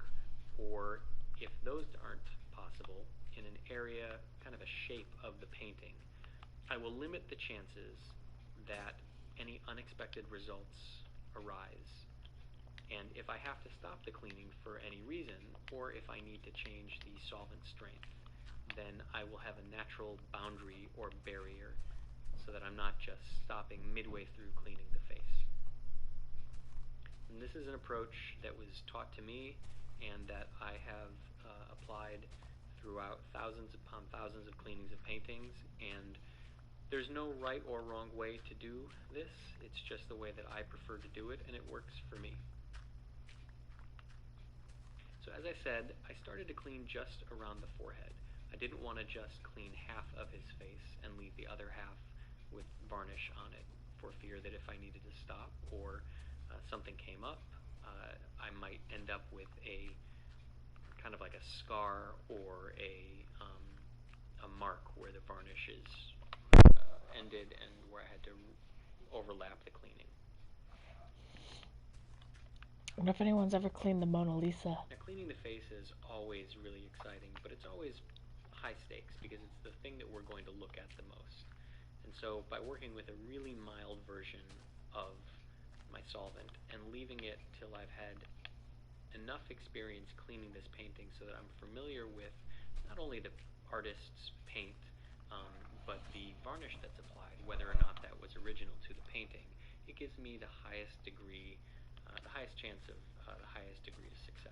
or if those aren't possible, in an area, kind of a shape of the painting, I will limit the chances that any unexpected results arise. And if I have to stop the cleaning for any reason, or if I need to change the solvent strength, then I will have a natural boundary or barrier so that I'm not just stopping midway through cleaning the face. And this is an approach that was taught to me and that I have applied throughout thousands upon thousands of cleanings of paintings, and there's no right or wrong way to do this. It's just the way that I prefer to do it, and it works for me. So as I said, I started to clean just around the forehead. I didn't want to just clean half of his face and leave the other half with varnish on it, for fear that if I needed to stop or something came up, I might end up with a kind of like a scar or a mark where the varnish is ended and where I had to overlap the cleaning. I wonder if anyone's ever cleaned the Mona Lisa. Now, cleaning the face is always really exciting, but it's always high stakes because it's the thing that we're going to look at the most. And so by working with a really mild version of my solvent and leaving it till I've had enough experience cleaning this painting so that I'm familiar with not only the artist's paint, but the varnish that's applied, whether or not that was original to the painting, it gives me the highest degree, the highest chance of the highest degree of success.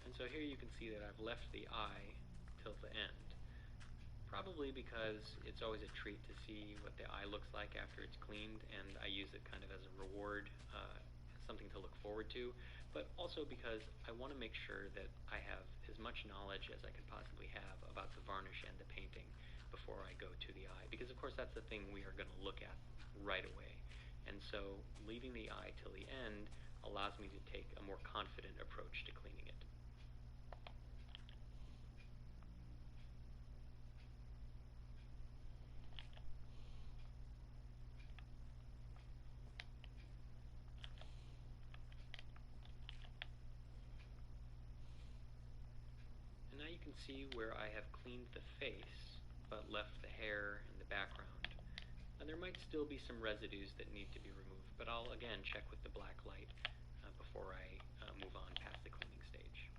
And so here you can see that I've left the eye till the end, probably because it's always a treat to see what the eye looks like after it's cleaned, and I use it kind of as a reward, something to look forward to, but also because I want to make sure that I have as much knowledge as I could possibly have about the varnish and the painting before I go to the eye, because of course that's the thing we are going to look at right away. And so leaving the eye till the end allows me to take a more confident approach to cleaning it. And now you can see where I have cleaned the face, but left the hair in the background. And there might still be some residues that need to be removed, but I'll again check with the black light before I move on past the cleaning stage.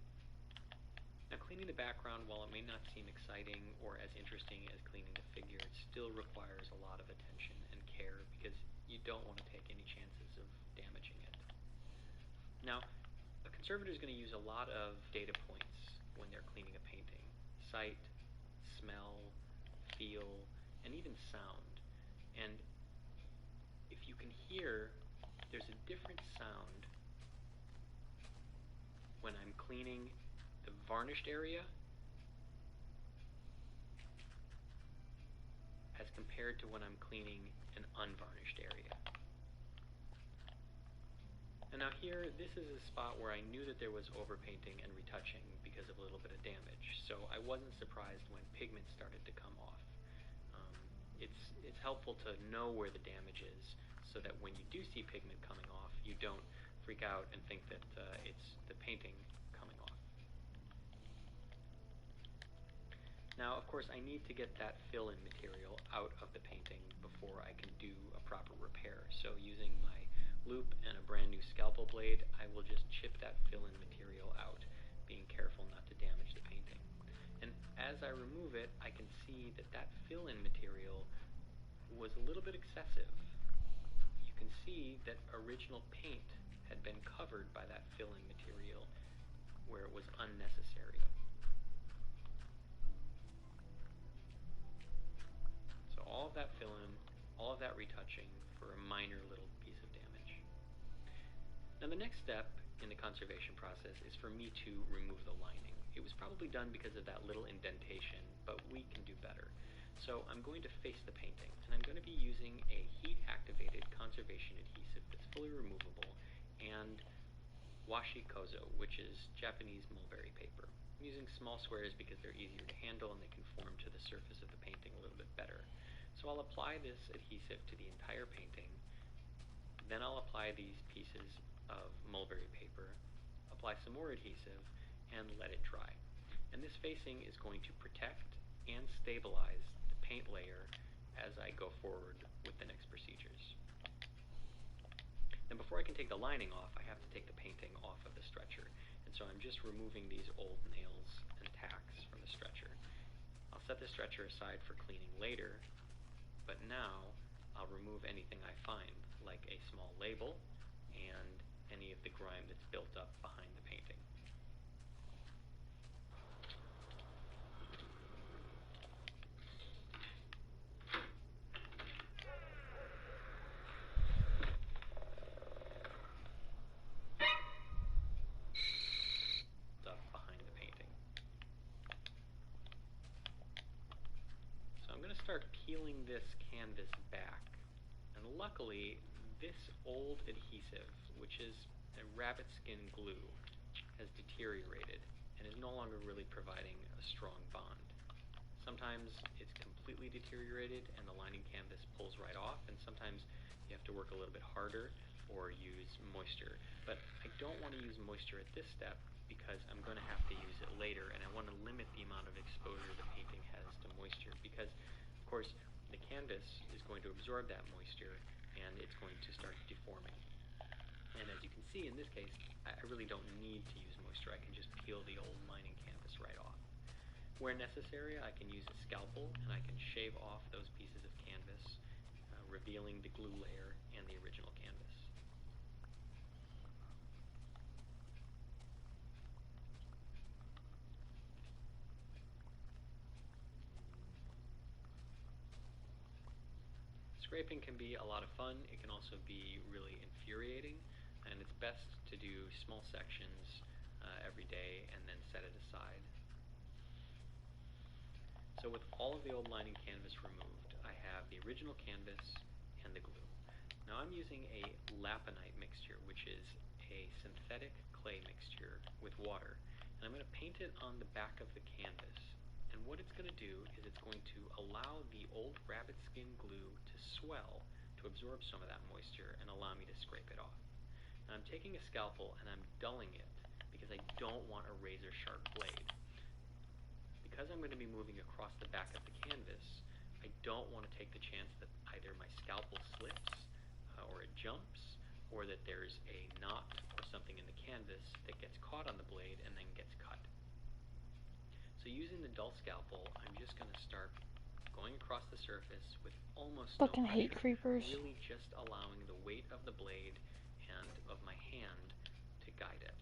Now, cleaning the background, while it may not seem exciting or as interesting as cleaning the figure, it still requires a lot of attention and care because you don't want to take any chances of damaging it. Now, a conservator is going to use a lot of data points when they're cleaning a painting: sight, smell, feel, and even sound. And if you can hear, there's a different sound when I'm cleaning the varnished area as compared to when I'm cleaning an unvarnished area. And now here, this is a spot where I knew that there was overpainting and retouching because of a little bit of damage, so I wasn't surprised when pigment started to come off. It's helpful to know where the damage is so that when you do see pigment coming off, you don't freak out and think that it's the painting coming off. Now, of course, I need to get that fill-in material out of the painting before I can do a proper repair. So using my loop and a brand new scalpel blade, I will just chip that fill-in material out, being careful not to damage the painting. And as I remove it, I can see that that fill-in material was a little bit excessive. You can see that original paint had been covered by that fill-in material where it was unnecessary. So all of that fill-in, all of that retouching for a minor little piece of damage. Now the next step in the conservation process is for me to remove the lining. It was probably done because of that little indentation, but we can do better. So I'm going to face the painting, and I'm going to be using a heat-activated conservation adhesive that's fully removable, and washi kozo, which is Japanese mulberry paper. I'm using small squares because they're easier to handle and they conform to the surface of the painting a little bit better. So I'll apply this adhesive to the entire painting, then I'll apply these pieces of mulberry paper, apply some more adhesive, and let it dry. And this facing is going to protect and stabilize the paint layer as I go forward with the next procedures. And before I can take the lining off, I have to take the painting off of the stretcher. And so I'm just removing these old nails and tacks from the stretcher. I'll set the stretcher aside for cleaning later, but now I'll remove anything I find, like a small label and any of the grime that's built up behind the painting. Start peeling this canvas back, and luckily this old adhesive, which is a rabbit skin glue, has deteriorated and is no longer really providing a strong bond. Sometimes it's completely deteriorated and the lining canvas pulls right off, and sometimes you have to work a little bit harder or use moisture. But I don't want to use moisture at this step because I'm going to have to use it later, and I want to limit the amount of exposure the painting has to moisture because of course, the canvas is going to absorb that moisture and it's going to start deforming. And as you can see in this case, I really don't need to use moisture. I can just peel the old lining canvas right off. Where necessary, I can use a scalpel and I can shave off those pieces of canvas, revealing the glue layer and the original canvas. Scraping can be a lot of fun. It can also be really infuriating, and it's best to do small sections every day and then set it aside. So with all of the old lining canvas removed, I have the original canvas and the glue. Now I'm using a laponite mixture, which is a synthetic clay mixture with water, and I'm going to paint it on the back of the canvas. And what it's going to do is it's going to allow the old rabbit skin glue to swell to absorb some of that moisture and allow me to scrape it off. Now I'm taking a scalpel and I'm dulling it because I don't want a razor sharp blade. Because I'm going to be moving across the back of the canvas, I don't want to take the chance that either my scalpel slips or it jumps, or that there's a knot or something in the canvas that gets caught on the blade and then gets cut. So using the dull scalpel, I'm just going to start going across the surface with almost Fucking no hate pressure, creepers. really just allowing the weight of the blade and of my hand to guide it.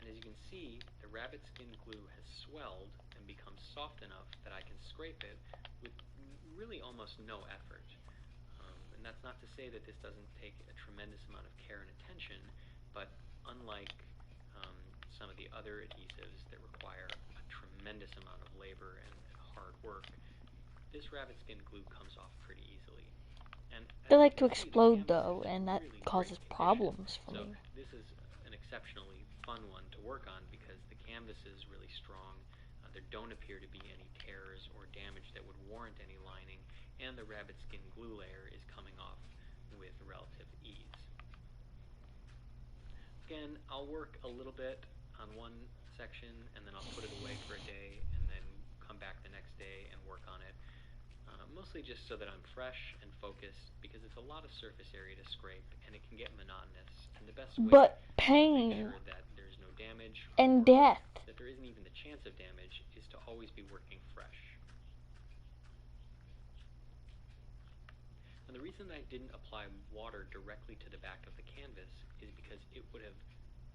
And as you can see, the rabbit skin glue has swelled and become soft enough that I can scrape it with really almost no effort. And that's not to say that this doesn't take a tremendous amount of care and attention, but unlike some of the other adhesives that require a tremendous amount of labor and hard work, this rabbit skin glue comes off pretty easily. And They like to you can see, the explode canvas though, is and that really causes great condition. problems for So me. this is an exceptionally fun one to work on because the canvas is really strong. There don't appear to be any tears or damage that would warrant any lining, and the rabbit skin glue layer is coming off with relative ease. Again, I'll work a little bit on one section and then I'll put it away for a day and then come back the next day and work on it. Mostly just so that I'm fresh and focused, because it's a lot of surface area to scrape and it can get monotonous. And the best way But to pain make sure that there's no damage and or death. that there isn't even the chance of damage is to always be working fresh. And the reason that I didn't apply water directly to the back of the canvas is because it would have,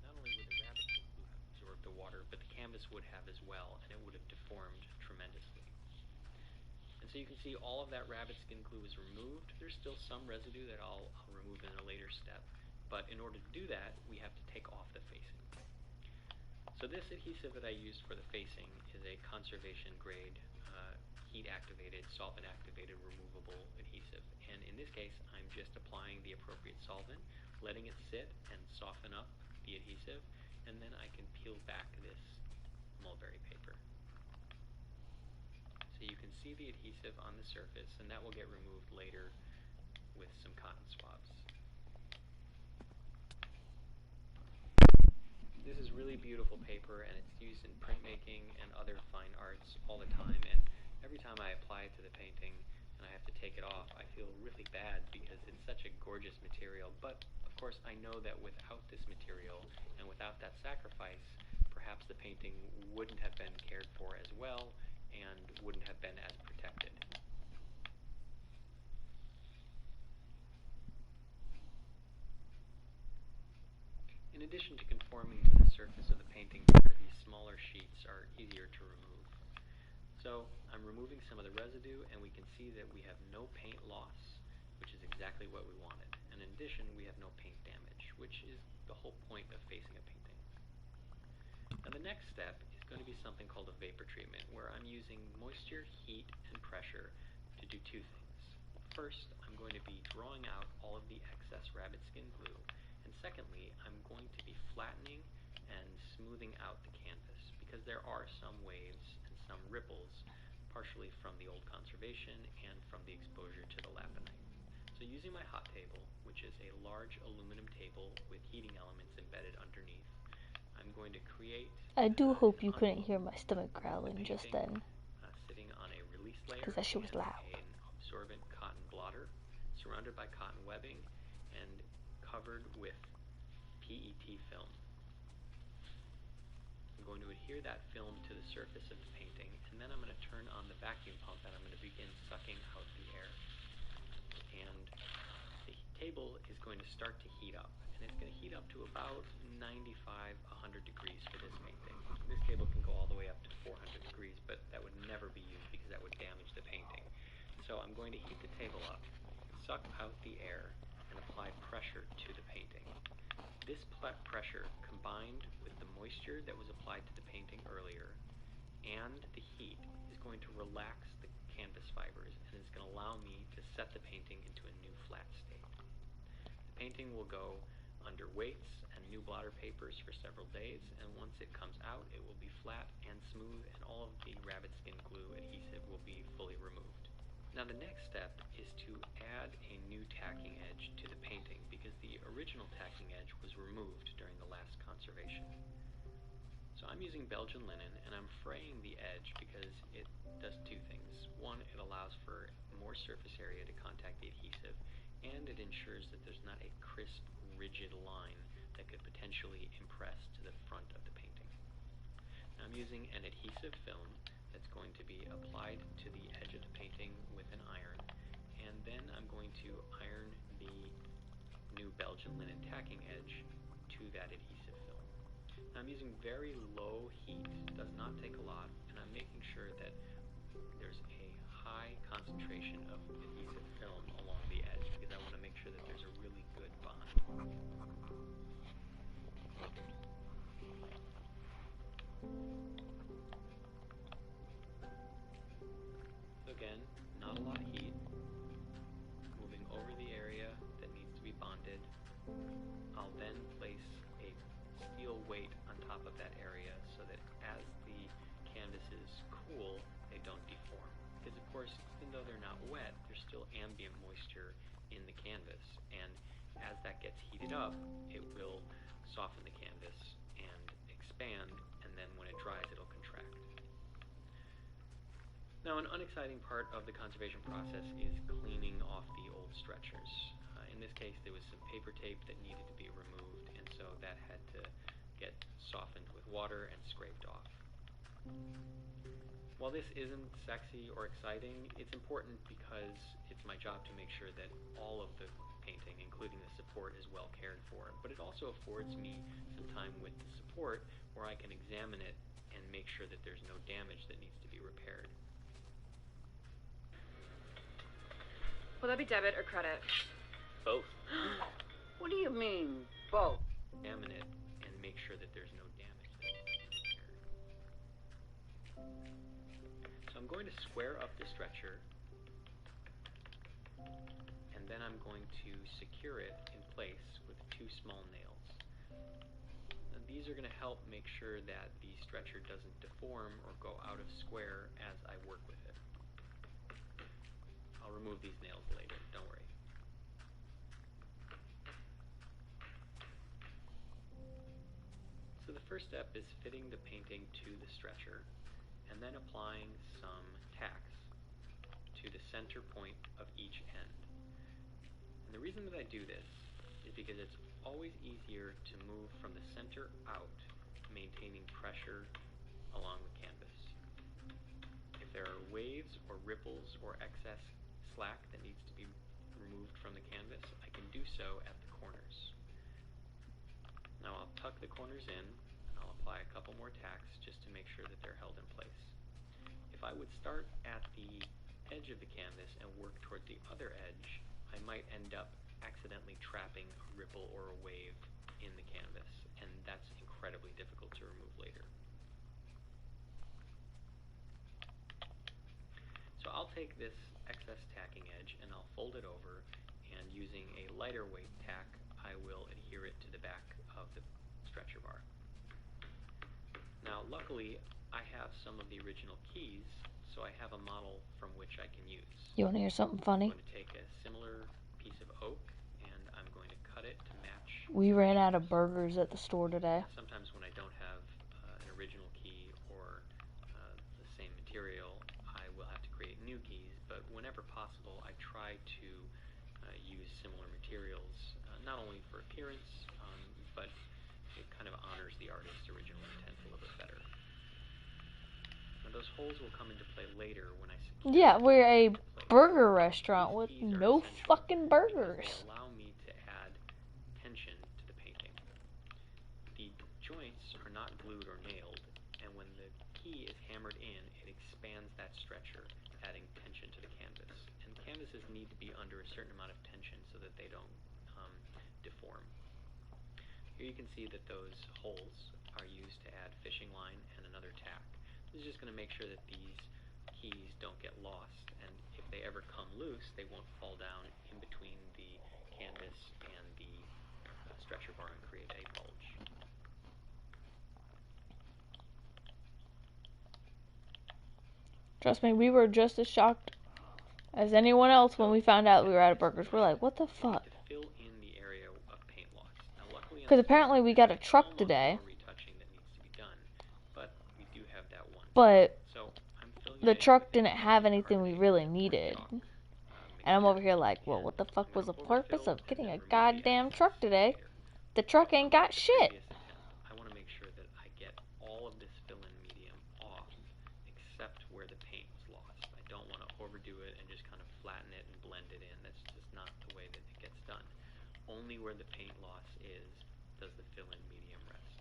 not only would the rabbit skin glue have absorbed the water, but the canvas would have as well, and it would have deformed tremendously. And so you can see all of that rabbit skin glue is removed. There's still some residue that I'll remove in a later step, but in order to do that, we have to take off the facing. So this adhesive that I used for the facing is a conservation grade, heat-activated, solvent-activated, removable adhesive. And in this case, I'm just applying the appropriate solvent, letting it sit and soften up the adhesive, and then I can peel back this mulberry paper. So you can see the adhesive on the surface, and that will get removed later with some cotton swabs. This is really beautiful paper, and it's used in printmaking and other fine arts all the time, and every time I apply it to the painting and I have to take it off, I feel really bad because it's such a gorgeous material. But of course I know that without this material and without that sacrifice, perhaps the painting wouldn't have been cared for as well and wouldn't have been as protected. In addition to conforming to the surface of the painting, these smaller sheets are easier to remove. So I'm removing some of the residue, and we can see that we have no paint loss, which is exactly what we wanted. And in addition, we have no paint damage, which is the whole point of facing a painting. Now the next step is going to be something called a vapor treatment, where I'm using moisture, heat, and pressure to do two things. First, I'm going to be drawing out all of the excess rabbit skin glue, and secondly, I'm going to be flattening and smoothing out the canvas, because there are some waves and some ripples, partially from the old conservation and from the exposure to the lapinite. So using my hot table, which is a large aluminum table with heating elements embedded underneath, I'm going to create... I do hope you couldn't hear my stomach growling just then, sitting on a release layer, because that shit was loud. an absorbent cotton blotter, surrounded by cotton webbing, and covered with PET film. I'm going to adhere that film to the surface of the painting, and then I'm going to turn on the vacuum pump, and I'm going to begin sucking out the air. And the table is going to start to heat up, and it's going to heat up to about 95, 100 degrees for this painting. This table can go all the way up to 400 degrees, but that would never be used because that would damage the painting. So I'm going to heat the table up, suck out the air, and apply pressure to the painting. This pressure, combined with the moisture that was applied to the painting earlier and the heat, is going to relax the canvas fibers and is going to allow me to set the painting into a new flat state. The painting will go under weights and new blotter papers for several days, and once it comes out, it will be flat and smooth, and all of the rabbit skin glue adhesive will be fully removed. Now the next step is to add a new tacking edge to the painting, because the original tacking edge was removed during the last conservation. So I'm using Belgian linen, and I'm fraying the edge because it does two things. One, it allows for more surface area to contact the adhesive, and it ensures that there's not a crisp, rigid line that could potentially impress to the front of the painting. Now I'm using an adhesive film that's going to be applied to the edge of the painting with an iron, and then I'm going to iron the new Belgian linen tacking edge to that adhesive film. Now I'm using very low heat, does not take a lot, and I'm making sure that there's a high concentration of adhesive film along the edge, because I want to make sure that there's a really good bond. So again, not a lot of heat. Moving over the area that needs to be bonded. I'll then place a steel weight on top of that area so that as the canvases cool, they don't deform. Because of course, even though they're not wet, there's still ambient moisture in the canvas, and as that gets heated up, it will soften the canvas and expand, and then when it dries, it'll contract. Now, an unexciting part of the conservation process is cleaning off the old stretchers. In this case, there was some paper tape that needed to be removed, and so that had to get softened with water and scraped off. While this isn't sexy or exciting, it's important because it's my job to make sure that all of the painting, including the support, is well cared for. But it also affords me some time with the support where I can examine it and make sure that there's no damage that needs to be repaired. Will that be debit or credit? Both. What do you mean, both? Examine it and make sure that there's no damage that needs to be repaired. So I'm going to square up the stretcher, and then I'm going to secure it in place with 2 small nails. And these are going to help make sure that the stretcher doesn't deform or go out of square as I work with it. I'll remove these nails later, don't worry. So the first step is fitting the painting to the stretcher and then applying some tacks to the center point of each end. And the reason that I do this is because it's always easier to move from the center out, maintaining pressure along the canvas. If there are waves or ripples or excess slack that needs to be removed from the canvas, I can do so at the corners. Now I'll tuck the corners in, and I'll apply a couple more tacks just to make sure that they're held in place. If I would start at the edge of the canvas and work toward the other edge, I might end up accidentally trapping a ripple or a wave in the canvas, and that's incredibly difficult to remove later. So I'll take this excess tacking edge and I'll fold it over, and using a lighter weight tack, I will adhere it to the back of the stretcher bar. Now, luckily, I have some of the original keys, so I have a model from which I can use. You want to hear something funny? I'm going to take a similar piece of oak and I'm going to cut it to match. We ran out of burgers at the store today. Sometimes when I don't have an original key or the same material, I will have to create new keys, but whenever possible, I try to use similar materials, not only for appearance, but it kind of honors the artist's original intent a little bit better. Now those holes will come into play later when I secure. Yeah, we're a burger restaurant with These keys are no essential fucking because burgers. They allow me to add tension to the painting. The joints are not glued or nailed, and when the key is hammered in, it expands that stretcher, adding tension to the canvas. And canvases need to be under a certain amount of tension so that they don't deform. Here you can see that those holes are used to add fishing line and another tack. This is just going to make sure that these keys don't get lost, and if they ever come loose, they won't fall down in between the canvas and the stretcher bar and create a bulge. Trust me, we were just as shocked as anyone else when we found out we were out of burgers. We're like, what the fuck? To fill in the area of paint loss. Now, luckily, Because apparently we got a truck almost today, no retouching that needs to be done, but we do have that one. but So I'm filling the it in truck with didn't have anything we carbonate really or needed. chalk, And I'm mixture, over here like, well, and what the fuck I'm was the gonna purpose overfill of and getting then a remove the goddamn excess truck today? later. The truck ain't got Unlike the shit. previous attempt, I want to make sure that I get all of this fill-in medium off, except where the paint was lost. I don't want to overdo it and just kind of flatten it and blend it in. That's just not the way that it gets done. Only where the paint loss is does the fill-in medium rest.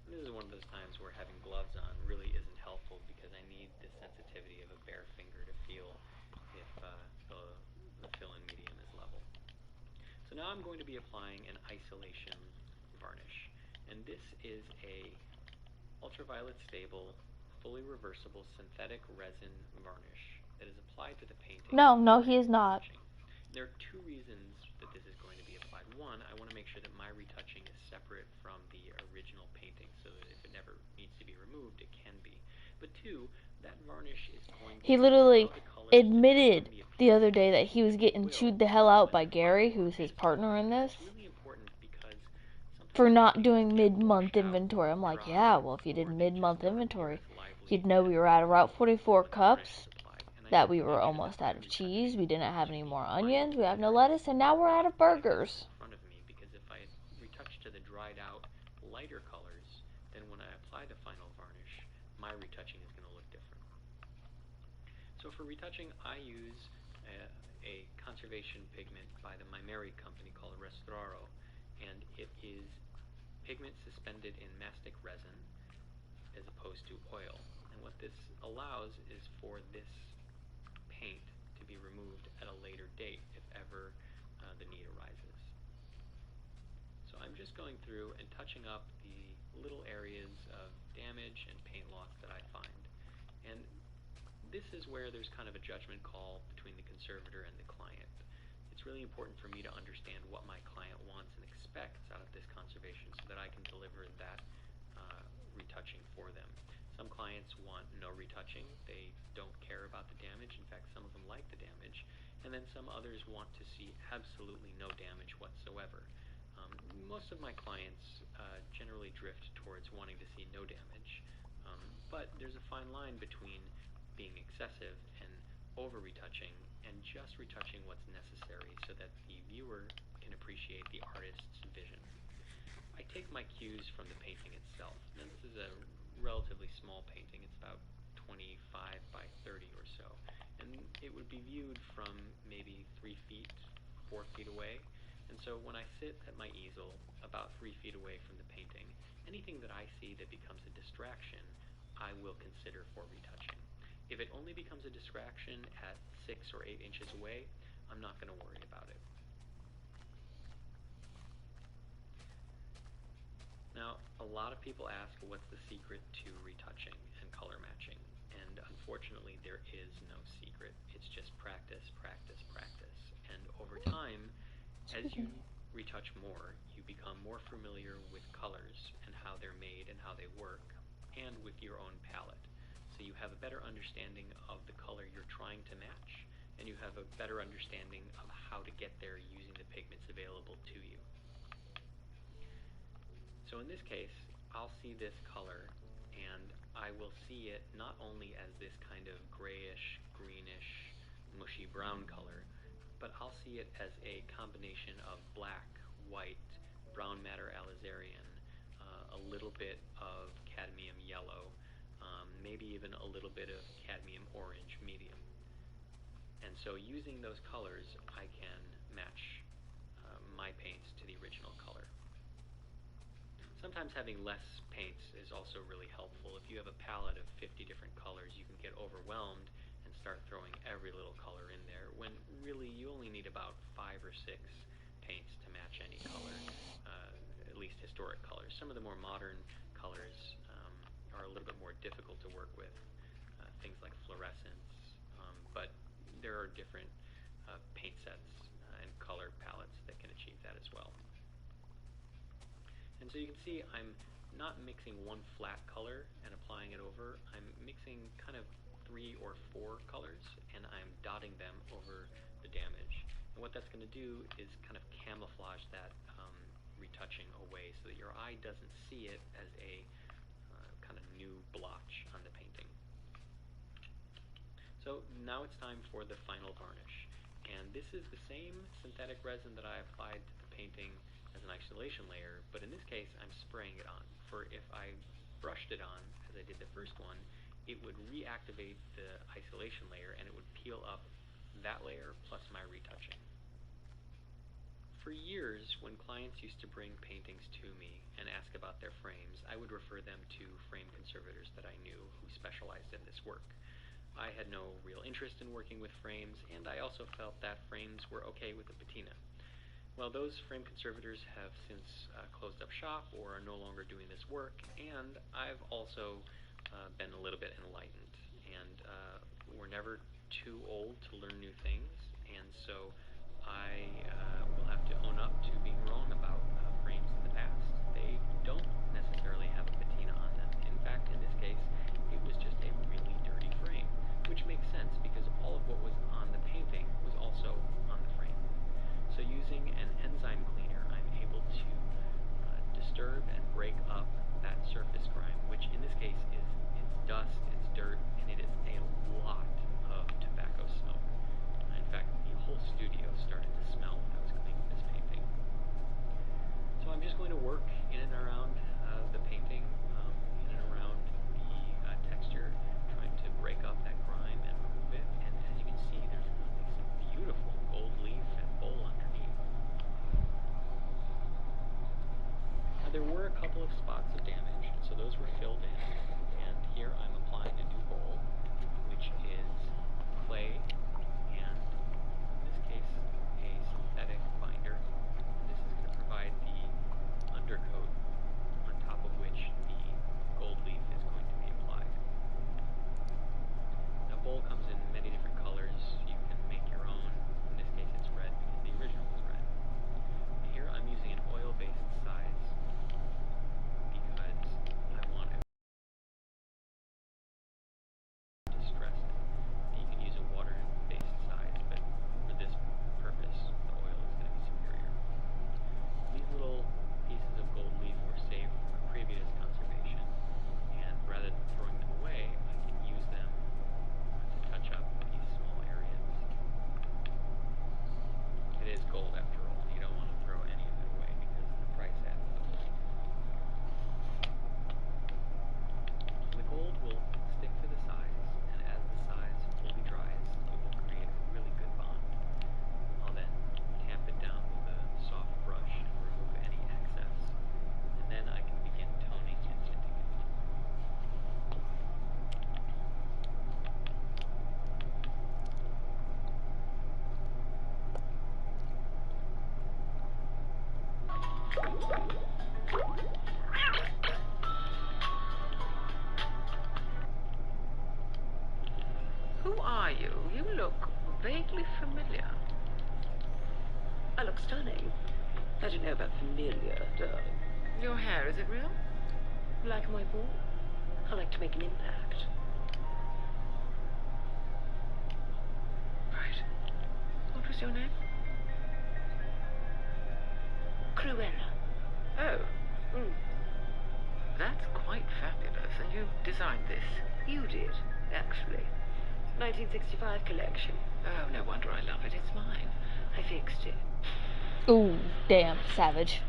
And this is one of those times where having gloves on really isn't helpful because I need the sensitivity of a bare finger to feel if the fill-in medium is level. So now I'm going to be applying an isolation varnish. And this is a ultraviolet stable, fully reversible synthetic resin varnish that is applied to the painting. No, he is not. There are two reasons that this is going to be applied. One, I want to make sure that my retouching is separate from the original painting so that if it never needs to be removed, it can be. But two, that varnish is going to He literally allow the colors to admitted determine the other day that he was getting chewed the hell out by Gary, who's his partner in this. It's really important because for not doing mid-month inventory. I'm like, yeah, well, if you did mid-month inventory, you'd know we were out of Route 44 cups, that we were almost out of cheese, we didn't have any more onions, we have no lettuce, and now we're out of burgers. In front of me, because if I retouch to the dried out lighter colors, then when I apply the final varnish, my retouching is going to look different. So for retouching, I use a conservation pigment by the Mimeri company called Restauro, and it is pigment suspended in mastic resin as opposed to oil. And what this allows is for this paint to be removed at a later date if ever the need arises. So I'm just going through and touching up the little areas of damage and paint loss that I find. And this is where there's kind of a judgment call between the conservator and the client. It's really important for me to understand what my client wants and expects out of this conservation so that I can deliver that retouching for them. Some clients want no retouching. They don't care about the damage. In fact, some of them like the damage. And then some others want to see absolutely no damage whatsoever. Most of my clients generally drift towards wanting to see no damage. But there's a fine line between being excessive and over-retouching and just retouching what's necessary so that the viewer can appreciate the artist's vision. I take my cues from the painting itself. Now this is a relatively small painting. It's about 25 by 30 or so. And it would be viewed from maybe 3 feet, 4 feet away. And so when I sit at my easel about 3 feet away from the painting, anything that I see that becomes a distraction, I will consider for retouching. If it only becomes a distraction at 6 or 8 inches away, I'm not going to worry about it. Now, a lot of people ask what's the secret to retouching and color matching, and unfortunately there is no secret. It's just practice, practice, practice. And over time, as you retouch more, you become more familiar with colors and how they're made and how they work, and with your own palette. So you have a better understanding of the color you're trying to match, and you have a better understanding of how to get there using the pigments available to you. So in this case, I'll see this color, and I will see it not only as this kind of grayish, greenish, mushy brown color, but I'll see it as a combination of black, white, brown madder alizarian, a little bit of cadmium yellow, maybe even a little bit of cadmium orange medium. And so using those colors, I can match my paints to the original color. Sometimes having less paints is also really helpful. If you have a palette of 50 different colors, you can get overwhelmed and start throwing every little color in there, when really you only need about 5 or 6 paints to match any color, at least historic colors. Some of the more modern colors are a little bit more difficult to work with, things like fluorescence, but there are different paint sets and color palettes that can achieve that as well. And so you can see I'm not mixing one flat color and applying it over. I'm mixing kind of 3 or 4 colors, and I'm dotting them over the damage. And what that's going to do is kind of camouflage that retouching away so that your eye doesn't see it as a kind of new blotch on the painting. So now it's time for the final varnish. And this is the same synthetic resin that I applied to the painting as an isolation layer, but in this case I'm spraying it on. For if I brushed it on, as I did the first one, it would reactivate the isolation layer and it would peel up that layer plus my retouching. For years, when clients used to bring paintings to me and ask about their frames, I would refer them to frame conservators that I knew who specialized in this work. I had no real interest in working with frames, and I also felt that frames were okay with the patina. Well, those frame conservators have since closed up shop or are no longer doing this work, and I've also been a little bit enlightened. And we're never too old to learn new things, and so I will have to own up to being wrong about frames in the past. They don't necessarily have a patina on them. In fact, in this case, it was just a really dirty frame, which makes sense because all of what was on the painting was also on the frame. So using an enzyme cleaner, I'm able to are you? You look vaguely familiar. I look stunning. I don't know about familiar, darling. Your hair, is it real? Like my ball. I like to make an impact. Right. What was your name? Cruella. Oh. That's quite fabulous. And you designed this? You did, actually. 1965 collection. Oh, no wonder I love it. It's mine. I fixed it. Ooh, damn, savage.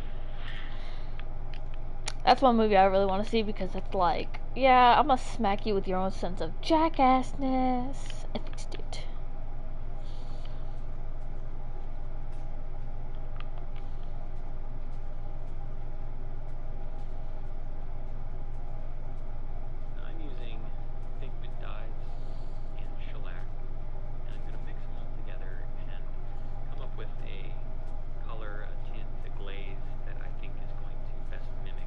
That's one movie I really want to see because it's like, yeah, I'm gonna smack you with your own sense of jackassness. I fixed it. I'm using pigment dyes and shellac, and I'm going to mix them all together and come up with a color, a tint, a glaze that I think is going to best mimic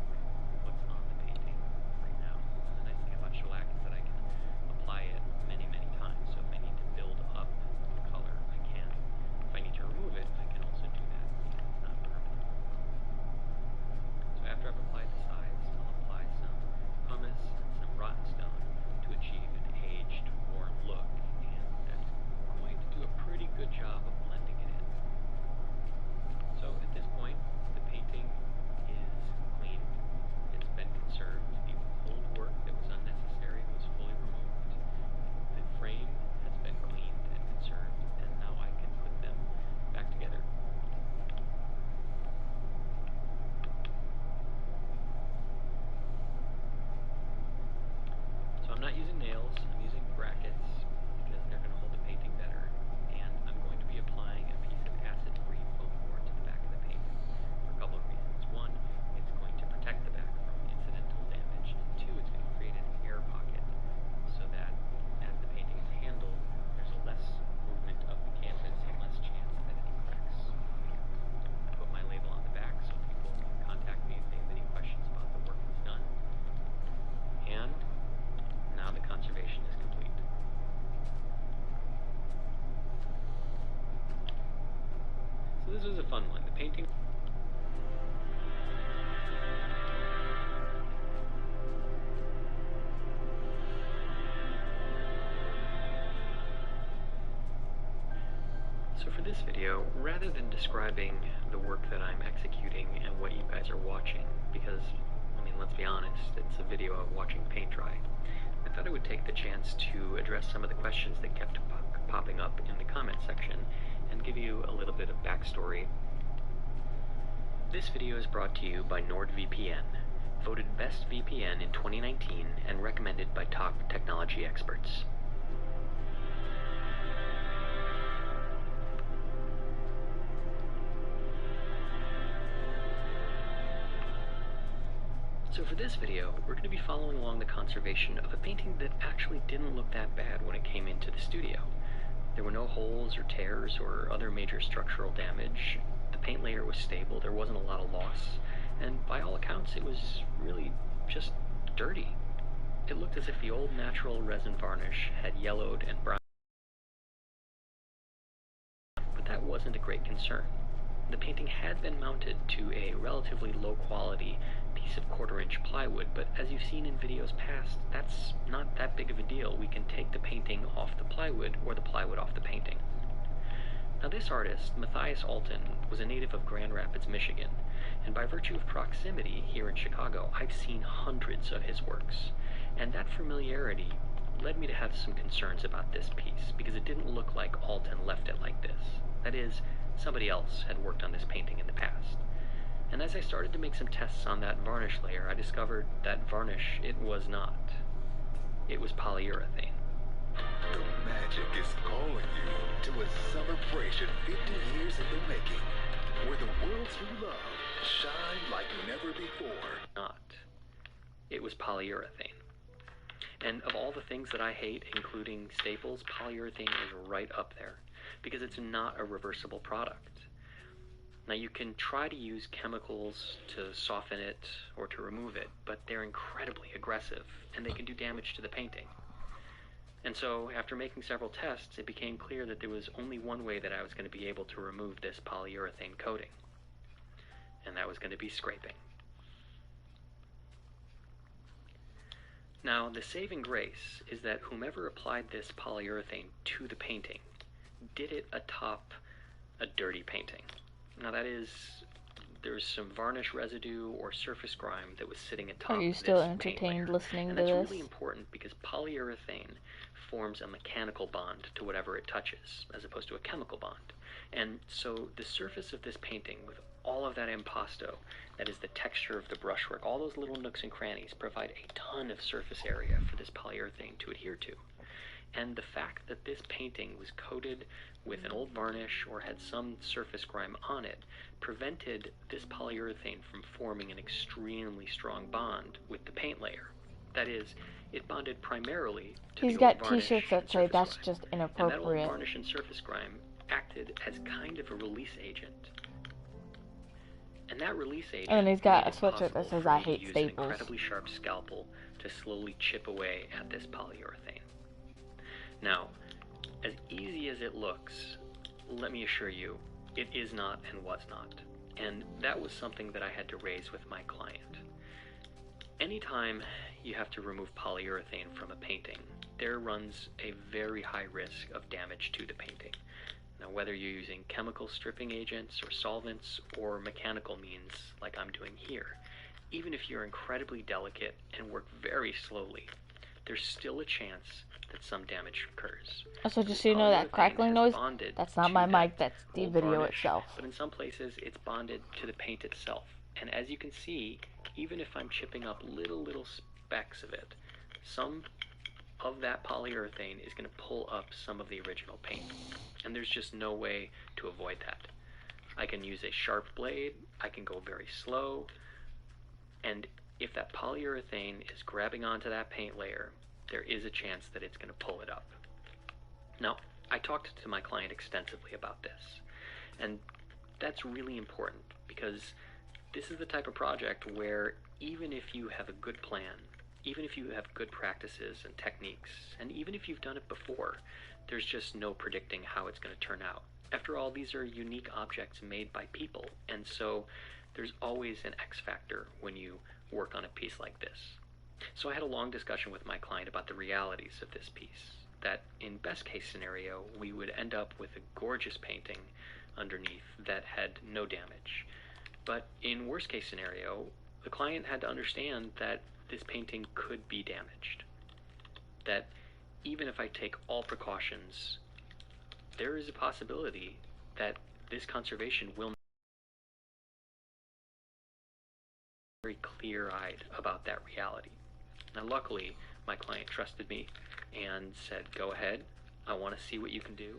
what's on the painting right now. The nice thing about shellac is that I can apply it many, many times, so if I need to build up the color, I can. If I need to remove it, I can also do that because it's not permanent. So after I've applied the sides, I'll apply some pumice and some rotten stone to achieve an aged, worn look, and that's going to do a pretty good job of blending it in. So at this point, the painting is clean. It's been conserved. The old work that was unnecessary was fully removed. The frame has been cleaned and conserved, and now I can put them back together. So I'm not using nails, I'm using brackets because they're going to hold the painting better, and I'm going to be applying a piece of acid-free foam board to the back of the painting for a couple of reasons. One, it's going to protect the back from incidental damage, and two, it's going to create an air pocket so that as the painting is handled, there's a less movement of the canvas and less chance that any cracks. I put my label on the back so people can contact me if they have any questions about the work that's done. And now the conservation is complete. So this was a fun one. The painting. So for this video, rather than describing the work that I'm executing and what you guys are watching, because, I mean, let's be honest, it's a video of watching paint dry, I thought I would take the chance to address some of the questions that kept popping up in the comment section and give you a little bit of backstory. This video is brought to you by NordVPN, voted best VPN in 2019 and recommended by top technology experts. So for this video, we're going to be following along the conservation of a painting that actually didn't look that bad when it came into the studio. There were no holes or tears or other major structural damage. The paint layer was stable, there wasn't a lot of loss, and by all accounts it was really just dirty. It looked as if the old natural resin varnish had yellowed and browned. But that wasn't a great concern. The painting had been mounted to a relatively low quality piece of 1/4-inch plywood, but as you've seen in videos past, that's not that big of a deal. We can take the painting off the plywood or the plywood off the painting. Now this artist, Matthias Alton, was a native of Grand Rapids, Michigan, and by virtue of proximity here in Chicago, I've seen hundreds of his works, and that familiarity led me to have some concerns about this piece, because it didn't look like Alton left it like this. That is, somebody else had worked on this painting in the past. And as I started to make some tests on that varnish layer, I discovered that varnish it was not. It was polyurethane. The magic is calling you to a celebration 50 years in the making, where the worlds you love shine like never before. Not. It was polyurethane. And of all the things that I hate, including staples, polyurethane is right up there, because it's not a reversible product. Now you can try to use chemicals to soften it or to remove it, but they're incredibly aggressive, and they can do damage to the painting. And so, after making several tests, it became clear that there was only one way that I was going to be able to remove this polyurethane coating, and that was going to be scraping. Now, the saving grace is that whomever applied this polyurethane to the painting did it atop a dirty painting. Now that is, there's some varnish residue or surface grime that was sitting atop this paint layer. Are you still entertained listening to this? And that's really important because polyurethane forms a mechanical bond to whatever it touches, as opposed to a chemical bond. And so the surface of this painting, with all of that impasto, that is the texture of the brushwork, all those little nooks and crannies provide a ton of surface area for this polyurethane to adhere to. And the fact that this painting was coated with an old varnish or had some surface grime on it prevented this polyurethane from forming an extremely strong bond with the paint layer. That is, it bonded primarily to He's the got old varnish t-shirts that and say surface that's grime. just And that old inappropriate. varnish and surface grime acted as kind of a release agent. And that release agent And then he's got made a it sweatshirt that possible says, for "I me to hate use staples." an incredibly sharp scalpel to slowly chip away at this polyurethane. Now, as easy as it looks, let me assure you, it is not and was not. And that was something that I had to raise with my client. Anytime you have to remove polyurethane from a painting, there runs a very high risk of damage to the painting. Now, whether you're using chemical stripping agents or solvents or mechanical means like I'm doing here, even if you're incredibly delicate and work very slowly, there's still a chance that some damage occurs. Also, just so you know, that crackling noise, that's not my mic, that's the video itself. But in some places, it's bonded to the paint itself. And as you can see, even if I'm chipping up little specks of it, some of that polyurethane is going to pull up some of the original paint. And there's just no way to avoid that. I can use a sharp blade, I can go very slow, and if that polyurethane is grabbing onto that paint layer, there is a chance that it's going to pull it up. Now, I talked to my client extensively about this, and that's really important because this is the type of project where even if you have a good plan, even if you have good practices and techniques, and even if you've done it before, there's just no predicting how it's going to turn out. After all, these are unique objects made by people, and so there's always an X factor when you work on a piece like this. So I had a long discussion with my client about the realities of this piece, that in best case scenario, we would end up with a gorgeous painting underneath that had no damage. But in worst case scenario, the client had to understand that this painting could be damaged. That even if I take all precautions, there is a possibility that this conservation will not be very clear-eyed about that reality. Now luckily, my client trusted me and said, go ahead, I want to see what you can do,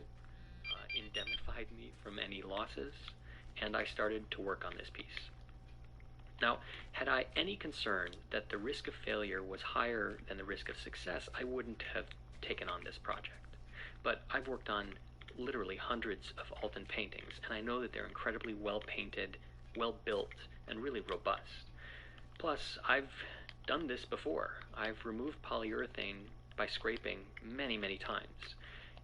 indemnified me from any losses, and I started to work on this piece. Now, had I any concern that the risk of failure was higher than the risk of success, I wouldn't have taken on this project. But I've worked on literally hundreds of Alton paintings, and I know that they're incredibly well painted, well built, and really robust. Plus, I've done this before. I've removed polyurethane by scraping many times.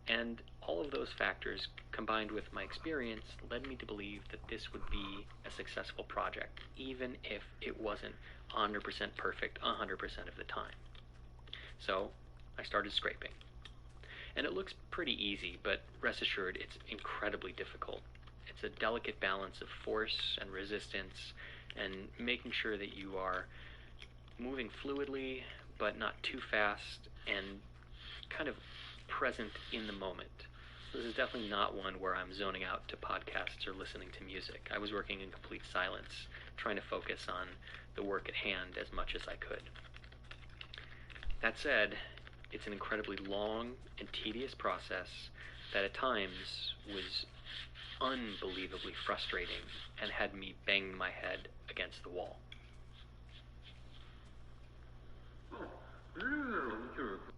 And all of those factors, combined with my experience, led me to believe that this would be a successful project, even if it wasn't 100% perfect 100% of the time. So, I started scraping. And it looks pretty easy, but rest assured, it's incredibly difficult. It's a delicate balance of force and resistance, and making sure that you are moving fluidly, but not too fast, and kind of present in the moment. This is definitely not one where I'm zoning out to podcasts or listening to music. I was working in complete silence, trying to focus on the work at hand as much as I could. That said, it's an incredibly long and tedious process that at times was unbelievably frustrating and had me banging my head against the wall.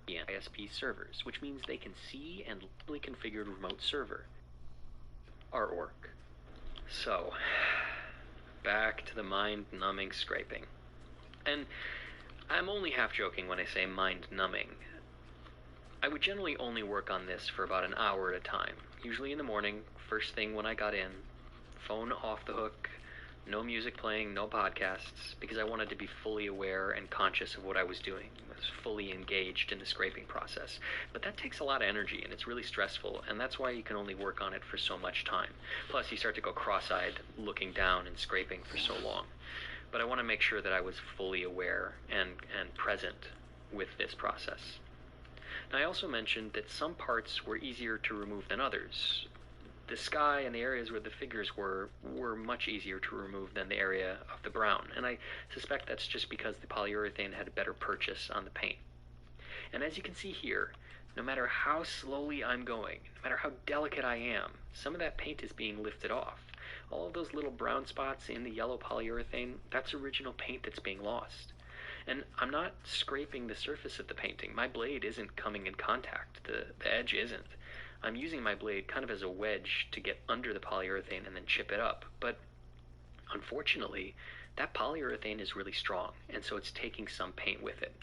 ISP servers, which means they can see and locally configured remote server. Artwork. So, back to the mind-numbing scraping. And I'm only half joking when I say mind-numbing. I would generally only work on this for about an hour at a time, usually in the morning, first thing when I got in, phone off the hook, no music playing, no podcasts, because I wanted to be fully aware and conscious of what I was doing. I was fully engaged in the scraping process. But that takes a lot of energy, and it's really stressful, and that's why you can only work on it for so much time. Plus, you start to go cross-eyed, looking down and scraping for so long. But I want to make sure that I was fully aware and present with this process. Now, I also mentioned that some parts were easier to remove than others. The sky and the areas where the figures were much easier to remove than the area of the brown, and I suspect that's just because the polyurethane had a better purchase on the paint. And as you can see here, no matter how slowly I'm going, no matter how delicate I am, some of that paint is being lifted off. All of those little brown spots in the yellow polyurethane, that's original paint that's being lost. And I'm not scraping the surface of the painting. My blade isn't coming in contact. The edge isn't. I'm using my blade kind of as a wedge to get under the polyurethane and then chip it up. But unfortunately, that polyurethane is really strong, and so it's taking some paint with it.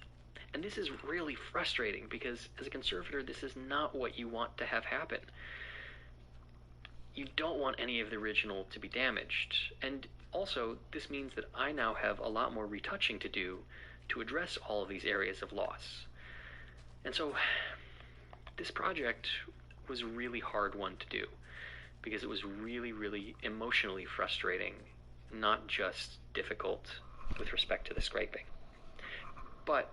And this is really frustrating because as a conservator, this is not what you want to have happen. You don't want any of the original to be damaged. And also, this means that I now have a lot more retouching to do to address all of these areas of loss. And so this project was a really hard one to do because it was really, really emotionally frustrating, not just difficult with respect to the scraping. But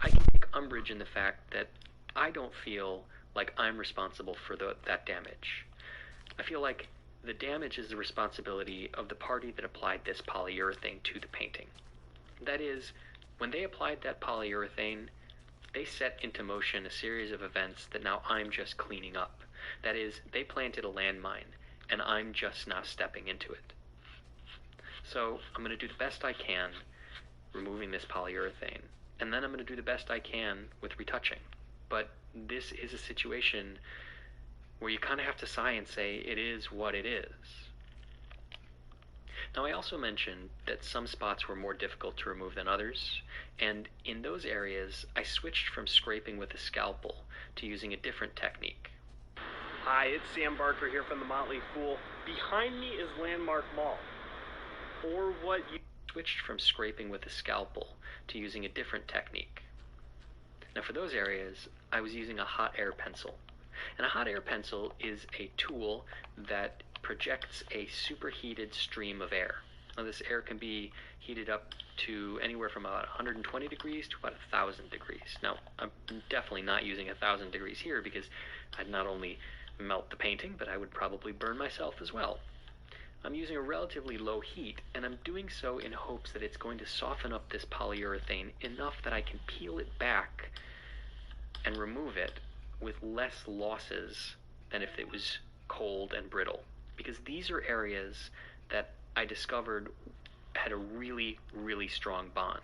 I can take umbrage in the fact that I don't feel like I'm responsible for that damage. I feel like the damage is the responsibility of the party that applied this polyurethane to the painting. That is, when they applied that polyurethane, they set into motion a series of events that now I'm just cleaning up. That is, they planted a landmine, and I'm just now stepping into it. So I'm going to do the best I can removing this polyurethane, and then I'm going to do the best I can with retouching. But this is a situation where you kind of have to sigh and say it is what it is. Now, I also mentioned that some spots were more difficult to remove than others, and in those areas, I switched from scraping with a scalpel to using a different technique. Hi, it's Sam Barker here from the Motley Fool. Behind me is Landmark Mall. Or what you switched from scraping with a scalpel to using a different technique. Now, for those areas, I was using a hot air pencil. And a hot air pencil is a tool that projects a superheated stream of air. Now, this air can be heated up to anywhere from about 120 degrees to about 1,000 degrees. Now, I'm definitely not using 1,000 degrees here because I'd not only melt the painting, but I would probably burn myself as well. I'm using a relatively low heat, and I'm doing so in hopes that it's going to soften up this polyurethane enough that I can peel it back and remove it with less losses than if it was cold and brittle. Because these are areas that I discovered had a really, really strong bond.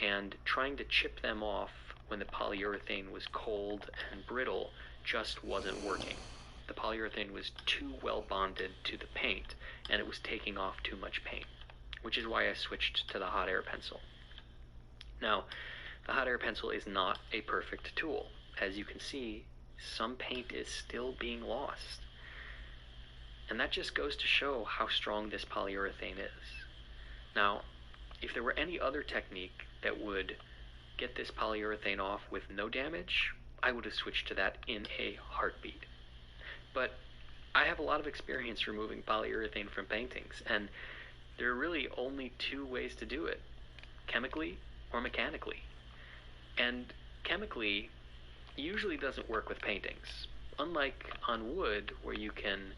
And trying to chip them off when the polyurethane was cold and brittle just wasn't working. The polyurethane was too well bonded to the paint, and it was taking off too much paint, which is why I switched to the hot air pencil. Now, the hot air pencil is not a perfect tool. As you can see, some paint is still being lost. And that just goes to show how strong this polyurethane is. Now, if there were any other technique that would get this polyurethane off with no damage, I would have switched to that in a heartbeat. But I have a lot of experience removing polyurethane from paintings, and there are really only two ways to do it: chemically or mechanically. And chemically usually doesn't work with paintings. Unlike on wood, where you can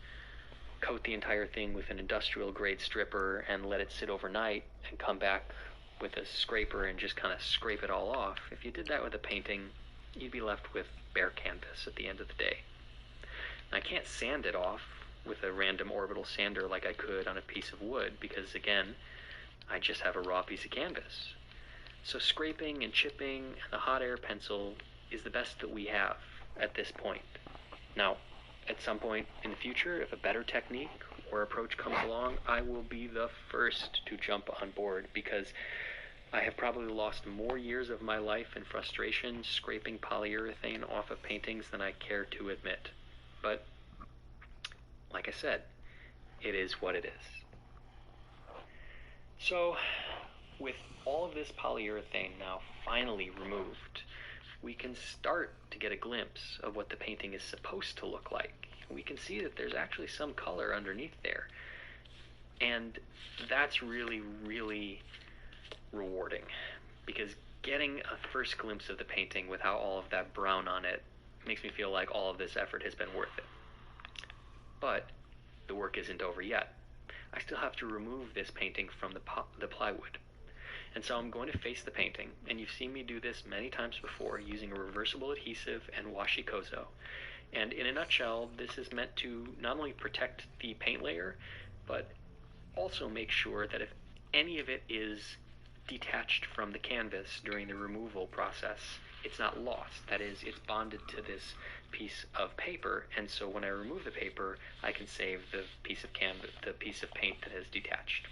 coat the entire thing with an industrial grade stripper and let it sit overnight and come back with a scraper and just kind of scrape it all off, if you did that with a painting, you'd be left with bare canvas at the end of the day. And I can't sand it off with a random orbital sander like I could on a piece of wood because, again, I just have a raw piece of canvas. So scraping and chipping and the hot air pencil is the best that we have at this point. Now, at some point in the future, if a better technique or approach comes along, I will be the first to jump on board because I have probably lost more years of my life in frustration scraping polyurethane off of paintings than I care to admit. But, like I said, it is what it is. So, with all of this polyurethane now finally removed, we can start to get a glimpse of what the painting is supposed to look like. We can see that there's actually some color underneath there. And that's really, really rewarding, because getting a first glimpse of the painting without all of that brown on it makes me feel like all of this effort has been worth it. But the work isn't over yet. I still have to remove this painting from the plywood. And so I'm going to face the painting, and you've seen me do this many times before using a reversible adhesive and washi kozo. And in a nutshell, this is meant to not only protect the paint layer, but also make sure that if any of it is detached from the canvas during the removal process, it's not lost. That is, it's bonded to this piece of paper, and so when I remove the paper, I can save the piece of canvas, the piece of paint that has detached.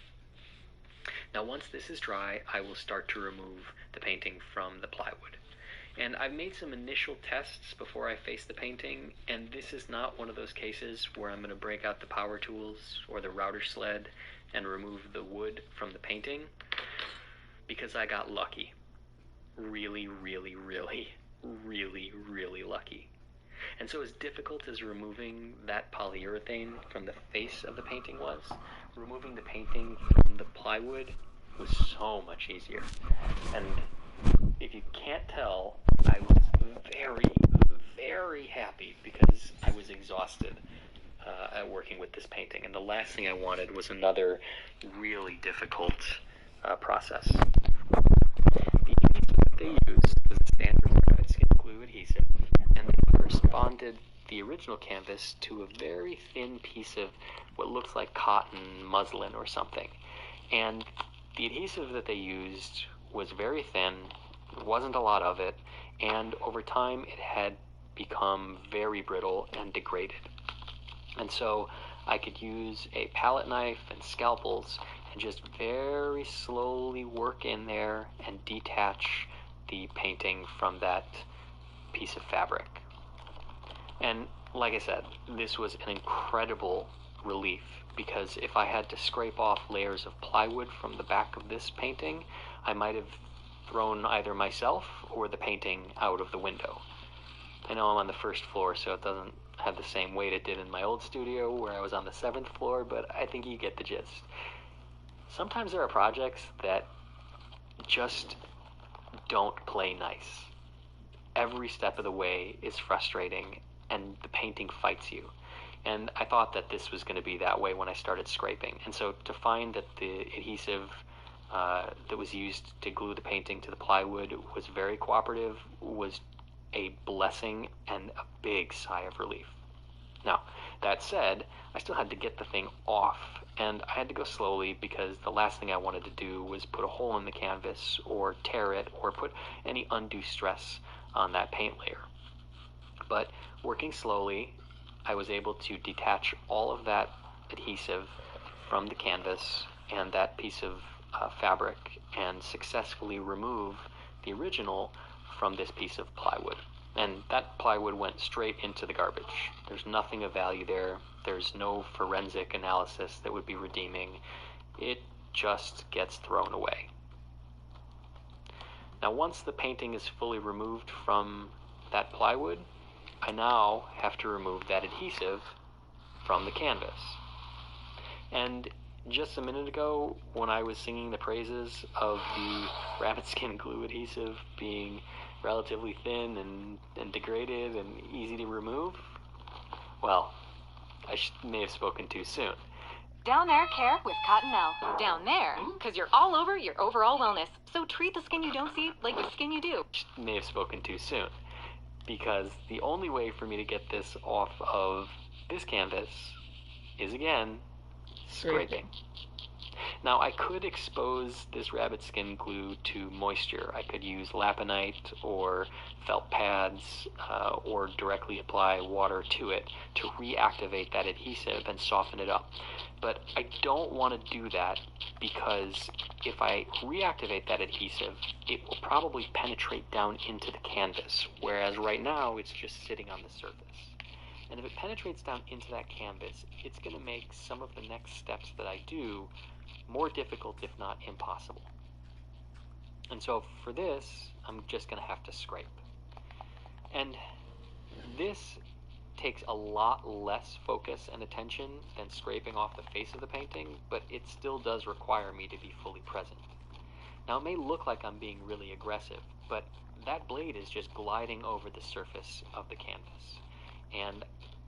Now, once this is dry, I will start to remove the painting from the plywood. And I've made some initial tests before I face the painting, and this is not one of those cases where I'm going to break out the power tools or the router sled and remove the wood from the painting, because I got lucky. Really, really, really, really, really lucky. And so as difficult as removing that polyurethane from the face of the painting was, removing the painting from the plywood was so much easier. And if you can't tell, I was very, very happy because I was exhausted at working with this painting. And the last thing I wanted was another really difficult process. The adhesive that they used was a standard red skin glue adhesive, and they first bonded the original canvas to a very thin piece of what looks like cotton muslin or something. And the adhesive that they used was very thin, there wasn't a lot of it, and over time it had become very brittle and degraded. And so I could use a palette knife and scalpels and just very slowly work in there and detach the painting from that piece of fabric. And like I said, this was an incredible relief, because if I had to scrape off layers of plywood from the back of this painting, I might have thrown either myself or the painting out of the window. I know I'm on the first floor, so it doesn't have the same weight it did in my old studio where I was on the 7th floor, but I think you get the gist. Sometimes there are projects that just don't play nice. Every step of the way is frustrating, and the painting fights you. And I thought that this was going to be that way when I started scraping. And so to find that the adhesive that was used to glue the painting to the plywood was very cooperative was a blessing and a big sigh of relief. Now, that said, I still had to get the thing off, and I had to go slowly because the last thing I wanted to do was put a hole in the canvas or tear it or put any undue stress on that paint layer. But working slowly, I was able to detach all of that adhesive from the canvas and that piece of fabric and successfully remove the original from this piece of plywood. And that plywood went straight into the garbage. There's nothing of value there. There's no forensic analysis that would be redeeming. It just gets thrown away. Now, once the painting is fully removed from that plywood, I now have to remove that adhesive from the canvas. And just a minute ago, when I was singing the praises of the rabbit skin glue adhesive being relatively thin and degraded and easy to remove, well, I may have spoken too soon. Down there, care with Cottonelle. Down there, because you're all over your overall wellness. So treat the skin you don't see like the skin you do. May have spoken too soon, because the only way for me to get this off of this canvas is, again, scraping. Now, I could expose this rabbit skin glue to moisture. I could use Laponite or felt pads or directly apply water to it to reactivate that adhesive and soften it up. But I don't want to do that because if I reactivate that adhesive, it will probably penetrate down into the canvas, whereas right now it's just sitting on the surface. And if it penetrates down into that canvas, it's going to make some of the next steps that I do more difficult, if not impossible. And so for this, I'm just going to have to scrape. And this takes a lot less focus and attention than scraping off the face of the painting, but it still does require me to be fully present. Now, it may look like I'm being really aggressive, but that blade is just gliding over the surface of the canvas. And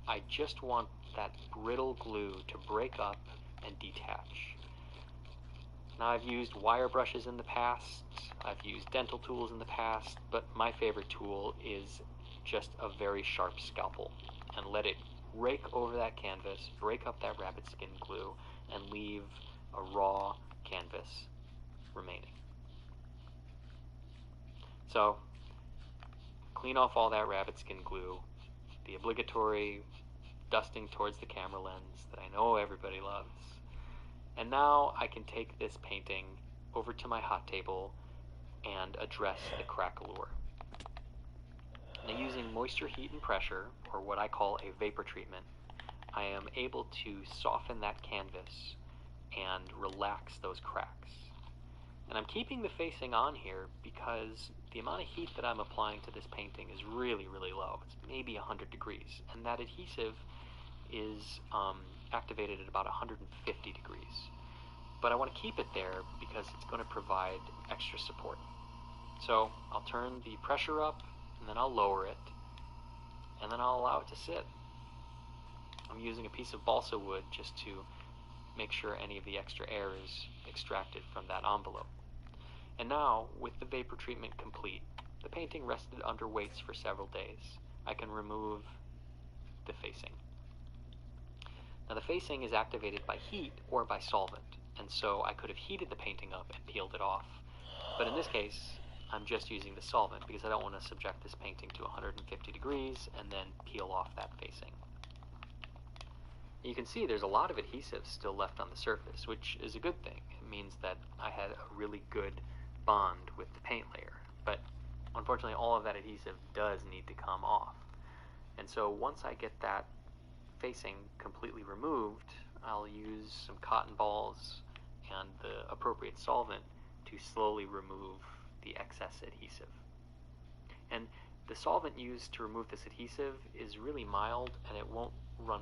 I just want that brittle glue to break up and detach. Now, I've used wire brushes in the past, I've used dental tools in the past, but my favorite tool is just a very sharp scalpel, and let it rake over that canvas, break up that rabbit skin glue, and leave a raw canvas remaining. So, clean off all that rabbit skin glue, the obligatory dusting towards the camera lens that I know everybody loves. And now I can take this painting over to my hot table and address the crack allure. Now, using moisture, heat, and pressure, or what I call a vapor treatment, I am able to soften that canvas and relax those cracks. And I'm keeping the facing on here because the amount of heat that I'm applying to this painting is really, really low. It's maybe 100 degrees, and that adhesive is activated at about 150 degrees. But I want to keep it there because it's going to provide extra support. So I'll turn the pressure up, and then I'll lower it, and then I'll allow it to sit. I'm using a piece of balsa wood just to make sure any of the extra air is extracted from that envelope. And now, with the vapor treatment complete, the painting rested under weights for several days. I can remove the facing. Now, the facing is activated by heat or by solvent, and so I could have heated the painting up and peeled it off. But in this case, I'm just using the solvent because I don't want to subject this painting to 150 degrees and then peel off that facing. You can see there's a lot of adhesive still left on the surface, which is a good thing. It means that I had a really good bond with the paint layer. But unfortunately, all of that adhesive does need to come off. And so once I get that facing completely removed, I'll use some cotton balls and the appropriate solvent to slowly remove the excess adhesive. And the solvent used to remove this adhesive is really mild, and it won't run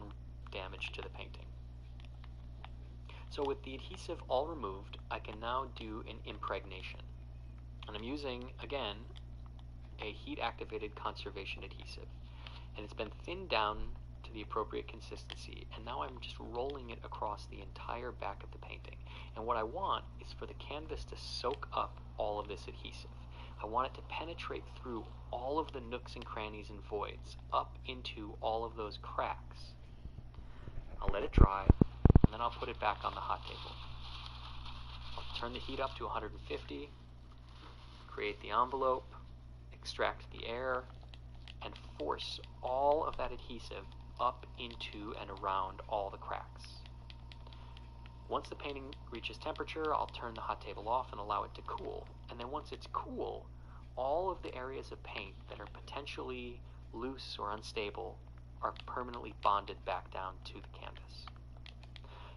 damage to the painting. So with the adhesive all removed, I can now do an impregnation. And I'm using, again, a heat-activated conservation adhesive. And it's been thinned down to the appropriate consistency, and now I'm just rolling it across the entire back of the painting. And what I want is for the canvas to soak up all of this adhesive. I want it to penetrate through all of the nooks and crannies and voids, up into all of those cracks. I'll let it dry, and then I'll put it back on the hot table. I'll turn the heat up to 150, create the envelope, extract the air, and force all of that adhesive up into and around all the cracks. Once the painting reaches temperature, I'll turn the hot table off and allow it to cool. And then once it's cool, all of the areas of paint that are potentially loose or unstable are permanently bonded back down to the canvas.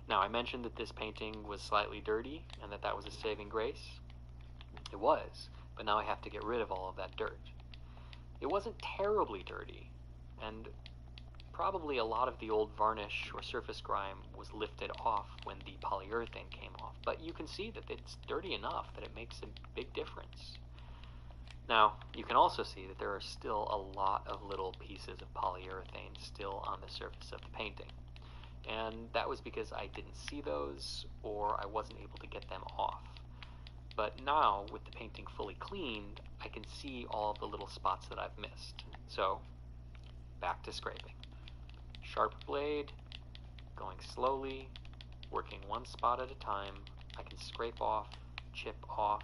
Now, I mentioned that this painting was slightly dirty and that was a saving grace. It was, but now I have to get rid of all of that dirt. It wasn't terribly dirty, and probably a lot of the old varnish or surface grime was lifted off when the polyurethane came off, but you can see that it's dirty enough that it makes a big difference. Now, you can also see that there are still a lot of little pieces of polyurethane still on the surface of the painting, and that was because I didn't see those or I wasn't able to get them off. But now, with the painting fully cleaned, I can see all of the little spots that I've missed. So, back to scraping. Sharp blade, going slowly, working one spot at a time, I can scrape off, chip off,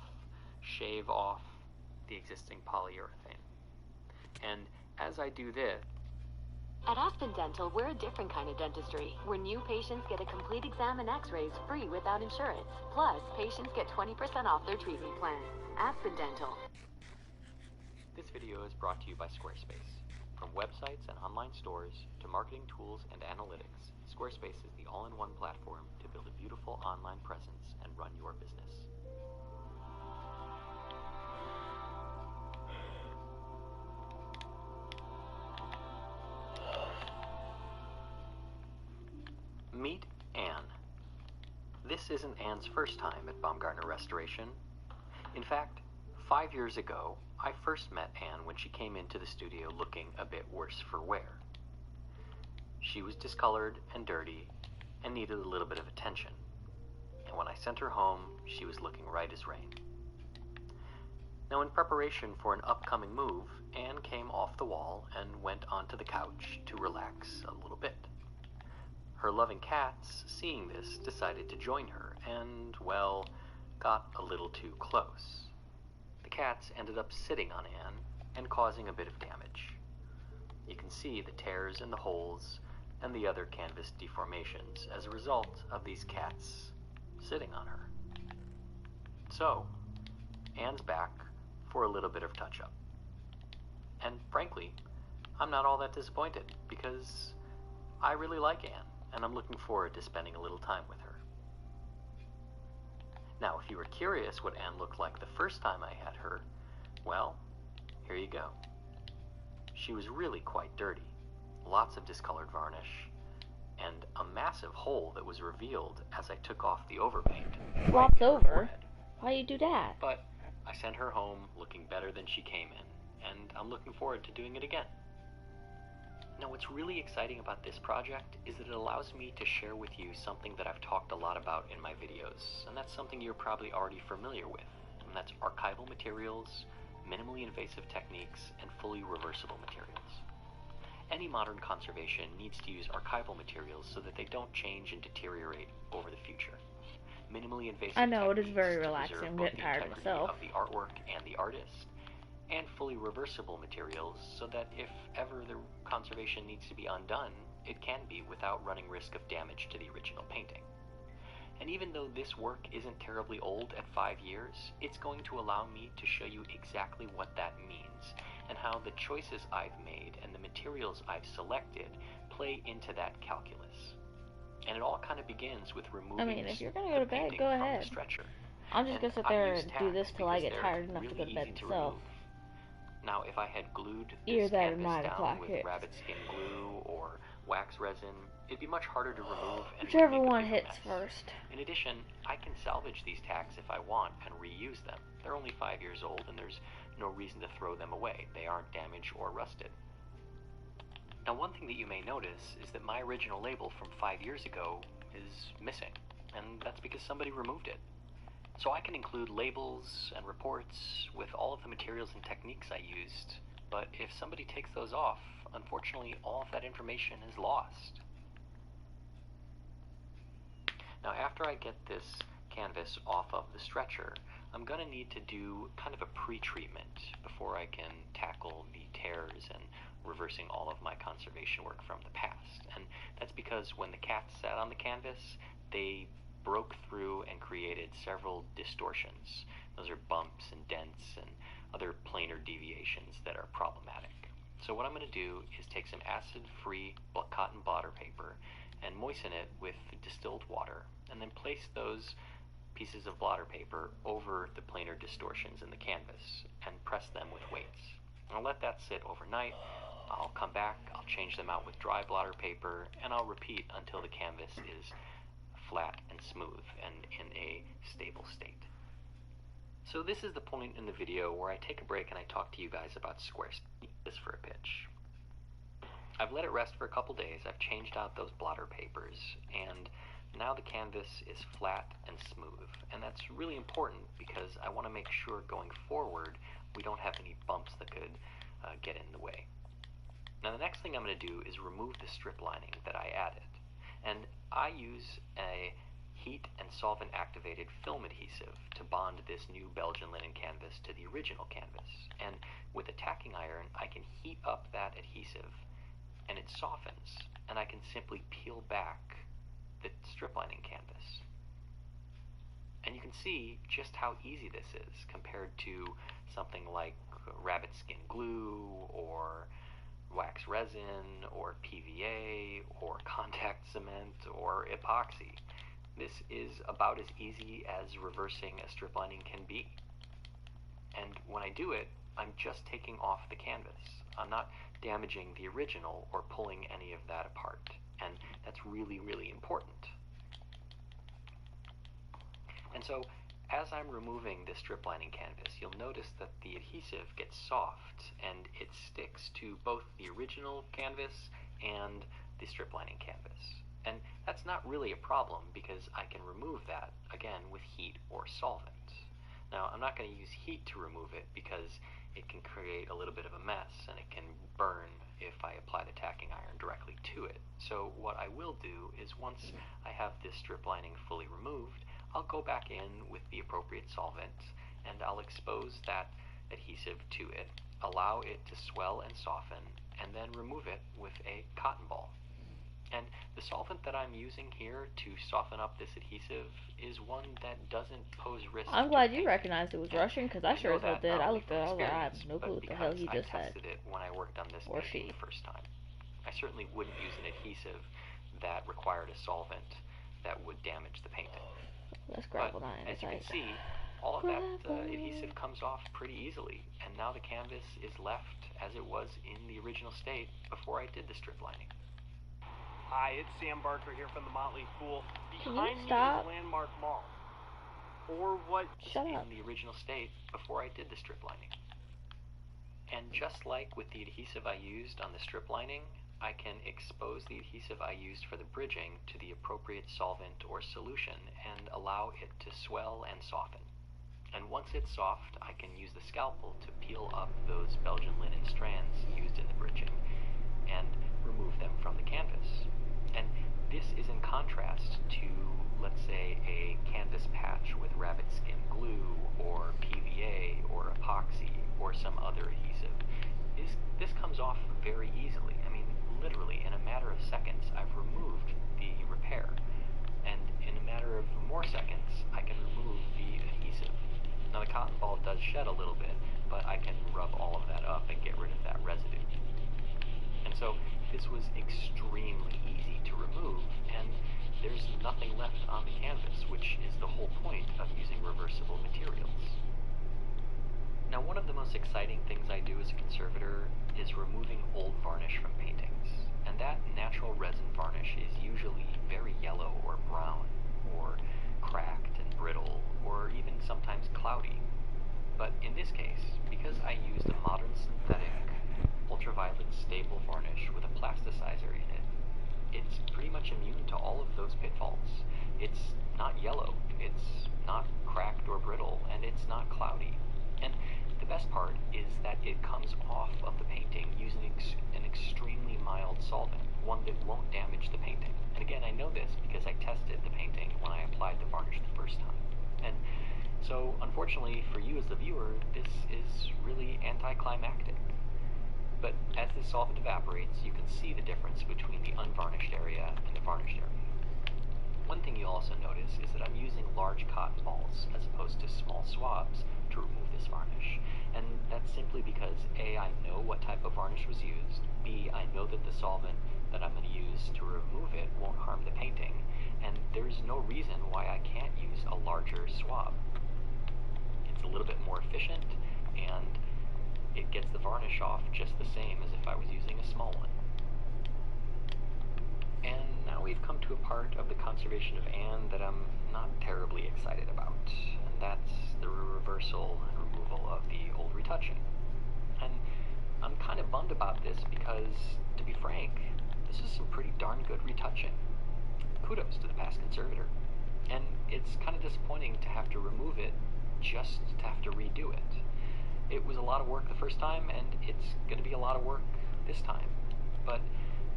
shave off the existing polyurethane. And as I do this, At Aspen Dental, we're a different kind of dentistry, where new patients get a complete exam and x-rays free without insurance. Plus, patients get 20% off their treatment plan. Aspen Dental. This video is brought to you by Squarespace. From websites and online stores to marketing tools and analytics, Squarespace is the all-in-one platform to build a beautiful online presence and run your business. Meet Anne. This isn't Anne's first time at Baumgartner Restoration. In fact, 5 years ago, I first met Anne when she came into the studio looking a bit worse for wear. She was discolored and dirty and needed a little bit of attention. And when I sent her home, she was looking right as rain. Now, in preparation for an upcoming move, Anne came off the wall and went onto the couch to relax a little bit. Her loving cats, seeing this, decided to join her and, well, got a little too close. The cats ended up sitting on Anne and causing a bit of damage. You can see the tears in the holes and the other canvas deformations as a result of these cats sitting on her. So, Anne's back for a little bit of touch-up. And frankly, I'm not all that disappointed because I really like Anne, and I'm looking forward to spending a little time with her. Now, if you were curious what Anne looked like the first time I had her, well, here you go. She was really quite dirty, lots of discolored varnish, and a massive hole that was revealed as I took off the overpaint. Flopped over? Why you do that? But I sent her home looking better than she came in, and I'm looking forward to doing it again. Now, what's really exciting about this project is that it allows me to share with you something that I've talked a lot about in my videos, and that's something you're probably already familiar with, and that's archival materials, minimally invasive techniques, and fully reversible materials. Any modern conservation needs to use archival materials so that they don't change and deteriorate over the future. Minimally invasive I know, it is techniques very to relaxing. preserve I'm both getting the tired integrity myself. of the artwork and the artist, and fully reversible materials so that if ever the conservation needs to be undone, it can be without running risk of damage to the original painting. And even though this work isn't terribly old at 5 years, it's going to allow me to show you exactly what that means and how the choices I've made and the materials I've selected play into that calculus. And it all kind of begins with removing if you're gonna go to bed, painting go from ahead. the stretcher. I'm just gonna sit there and do this till I get tired enough to go to really bed easy to myself. remove. Now, if I had glued Either this that or canvas 9 down o'clock with hits. rabbit skin glue or wax resin, it'd be much harder to remove and Whichever make a one bigger hits mess. first. In addition, I can salvage these tacks if I want and reuse them. They're only 5 years old and there's no reason to throw them away. They aren't damaged or rusted. Now, one thing that you may notice is that my original label from 5 years ago is missing, and that's because somebody removed it. So I can include labels and reports with all of the materials and techniques I used, but if somebody takes those off, unfortunately all of that information is lost. Now, after I get this canvas off of the stretcher, I'm going to need to do kind of a pre-treatment before I can tackle the tears and reversing all of my conservation work from the past. And that's because when the cats sat on the canvas, they broke through and created several distortions. Those are bumps and dents and other planar deviations that are problematic. So what I'm going to do is take some acid-free cotton blotter paper and moisten it with distilled water, and then place those pieces of blotter paper over the planar distortions in the canvas and press them with weights. I'll let that sit overnight. I'll come back, I'll change them out with dry blotter paper, and I'll repeat until the canvas is flat and smooth and in a stable state. So this is the point in the video where I take a break and I talk to you guys about Squarespace for a pitch. I've let it rest for a couple days, I've changed out those blotter papers, and now the canvas is flat and smooth. And that's really important because I want to make sure going forward we don't have any bumps that could get in the way. Now the next thing I'm going to do is remove the strip lining that I added. And I use a heat and solvent-activated film adhesive to bond this new Belgian linen canvas to the original canvas. And with a tacking iron, I can heat up that adhesive, and it softens, and I can simply peel back the strip lining canvas. And you can see just how easy this is compared to something like rabbit skin glue, or wax resin, or PVA, or contact cement, or epoxy. This is about as easy as reversing a strip lining can be. And when I do it, I'm just taking off the canvas. I'm not damaging the original or pulling any of that apart. And that's really, really important. And so, as I'm removing the strip lining canvas, you'll notice that the adhesive gets soft and it sticks to both the original canvas and the strip lining canvas. And that's not really a problem because I can remove that, again, with heat or solvent. Now, I'm not going to use heat to remove it because it can create a little bit of a mess and it can burn if I apply the tacking iron directly to it. So what I will do is once I have this strip lining fully removed, I'll go back in with the appropriate solvent and I'll expose that adhesive to it, allow it to swell and soften, and then remove it with a cotton ball. And the solvent that I'm using here to soften up this adhesive is one that doesn't pose risk. I'm glad you recognized it was Russian, because I sure as hell did. I looked at it, I was like, I have no clue what the hell he just said. I tested it when I worked on this painting the first time. I certainly wouldn't use an adhesive that required a solvent that would damage the painting. Let's grab one. As you can see, all of that adhesive comes off pretty easily, and now the canvas is left as it was in the original state before I did the strip lining. Hi, it's Sam Barker here from the Motley Fool. Behind me is Landmark Mall. Or what? In the original state before I did the strip lining. And just like with the adhesive I used on the strip lining, I can expose the adhesive I used for the bridging to the appropriate solvent or solution and allow it to swell and soften. And once it's soft, I can use the scalpel to peel up those Belgian linen strands used in the bridging and remove them from the canvas. And this is in contrast to, let's say, a canvas patch with rabbit skin glue, or PVA, or epoxy, or some other adhesive. This comes off very easily. I mean, literally, in a matter of seconds, I've removed the repair. And in a matter of more seconds, I can remove the adhesive. Now, the cotton ball does shed a little bit, but I can rub all of that up and get rid of that residue. And so, this was extremely easy to remove, and there's nothing left on the canvas, which is the whole point of using reversible materials. Now, one of the most exciting things I do as a conservator is removing old varnish from paintings, and that natural resin varnish is usually very yellow or brown, or cracked and brittle, or even sometimes cloudy. But in this case, because I used a modern synthetic ultraviolet stable varnish with a plasticizer in it, it's pretty much immune to all of those pitfalls. It's not yellow, it's not cracked or brittle, and it's not cloudy. And the best part is that it comes off of the painting using an extremely mild solvent, one that won't damage the painting. And again, I know this because I tested the painting when I applied the varnish the first time. And so, unfortunately for you as the viewer, this is really anticlimactic. But as the solvent evaporates, you can see the difference between the unvarnished area and the varnished area. One thing you'll also notice is that I'm using large cotton balls as opposed to small swabs to remove this varnish. And that's simply because A, I know what type of varnish was used, B, I know that the solvent that I'm going to use to remove it won't harm the painting, and there's no reason why I can't use a larger swab. It's a little bit more efficient, and it gets the varnish off just the same as if I was using a small one. And now we've come to a part of the conservation of Anne that I'm not terribly excited about, and that's the reversal and removal of the old retouching. And I'm kind of bummed about this because, to be frank, this is some pretty darn good retouching. Kudos to the past conservator. And it's kind of disappointing to have to remove it just to have to redo it. It was a lot of work the first time, and it's going to be a lot of work this time. But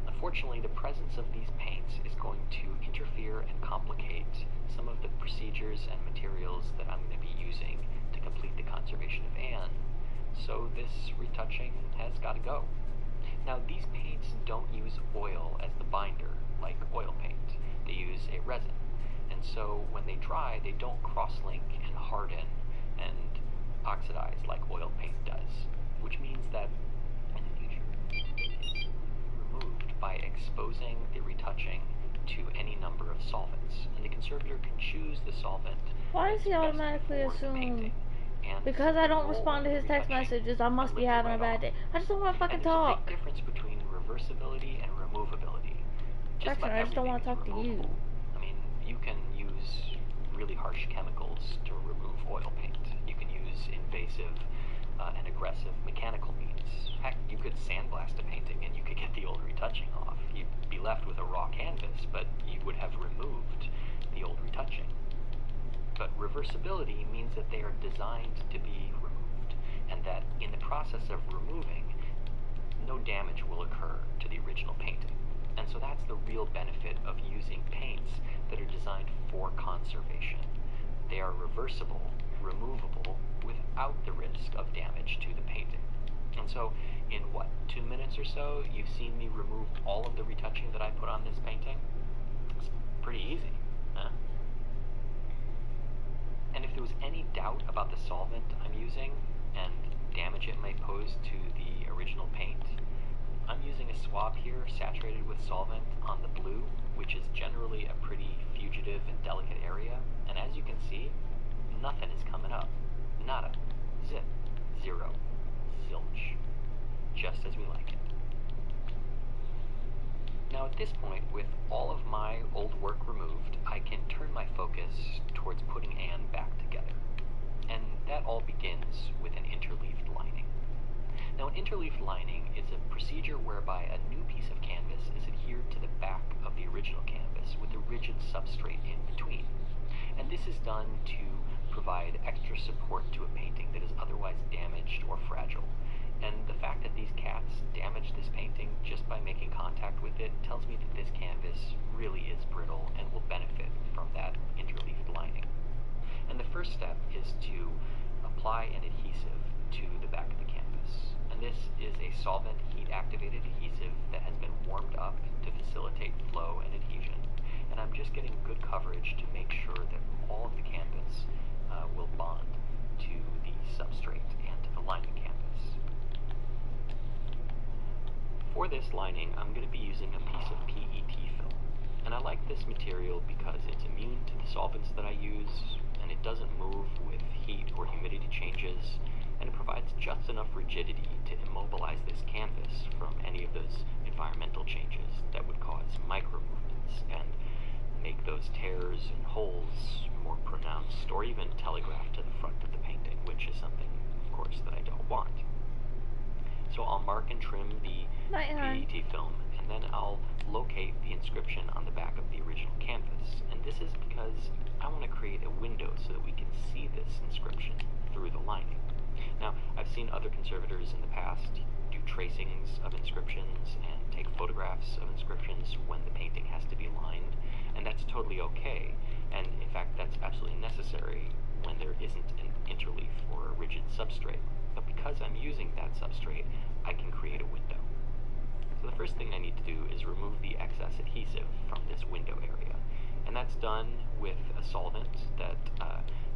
unfortunately, Unfortunately, the presence of these paints is going to interfere and complicate some of the procedures and materials that I'm going to be using to complete the conservation of Anne, so this retouching has got to go. Now, these paints don't use oil as the binder, like oil paint. They use a resin, and so when they dry, they don't cross-link and harden and oxidize like oil paint does, which means that in the future, it's removed by exposing the retouching to any number of solvents, and the conservator can choose the solvent. Why does he automatically assume? Because I don't respond to his text messages, I must be having a bad day. I just don't want to fucking talk. There's a big difference between reversibility and removability. Jackson, I just don't want to talk to you. I mean, you can use really harsh chemicals to remove oil paint. You can use invasive and aggressive mechanical means. Heck, you could sandblast a painting and you could get the old retouching off. You'd be left with a raw canvas, but you would have removed the old retouching. But reversibility means that they are designed to be removed, and that in the process of removing, no damage will occur to the original painting. And so that's the real benefit of using paints that are designed for conservation. They are reversible, removable, without the risk of damage to the painting. And so, in what, 2 minutes or so, you've seen me remove all of the retouching that I put on this painting? It's pretty easy, huh? And if there was any doubt about the solvent I'm using and damage it may pose to the original paint, I'm using a swab here saturated with solvent on the blue, which is generally a pretty fugitive and delicate area, and as you can see, nothing is coming up. Nada. Zip. Zero. Zilch. Just as we like it. Now at this point, with all of my old work removed, I can turn my focus towards putting Anne back together. And that all begins with an interleaved lining. Now an interleaved lining is a procedure whereby a new piece of canvas is adhered to the back of the original canvas with a rigid substrate in between. And this is done to provide extra support to a painting that is otherwise damaged or fragile. And the fact that these cats damaged this painting just by making contact with it tells me that this canvas really is brittle and will benefit from that interleaved lining. And the first step is to apply an adhesive to the back of the canvas. And this is a solvent heat-activated adhesive that has been warmed up to facilitate flow and adhesion. And I'm just getting good coverage to make sure that all of the canvas will bond to the substrate and to the lining canvas. For this lining, I'm going to be using a piece of PET film. And I like this material because it's immune to the solvents that I use, and it doesn't move with heat or humidity changes, and it provides just enough rigidity to immobilize this canvas from any of those environmental changes that would cause micro movements and make those tears and holes more pronounced, or even telegraph to the front of the painting, which is something, of course, that I don't want. So I'll mark and trim the PET film, and then I'll locate the inscription on the back of the original canvas. And this is because I want to create a window so that we can see this inscription through the lining. Now, I've seen other conservators in the past do tracings of inscriptions and take photographs of inscriptions when the painting has to be lined, and that's totally okay. And in fact, that's absolutely necessary when there isn't an interleaf or a rigid substrate. But because I'm using that substrate, I can create a window. So the first thing I need to do is remove the excess adhesive from this window area. And that's done with a solvent that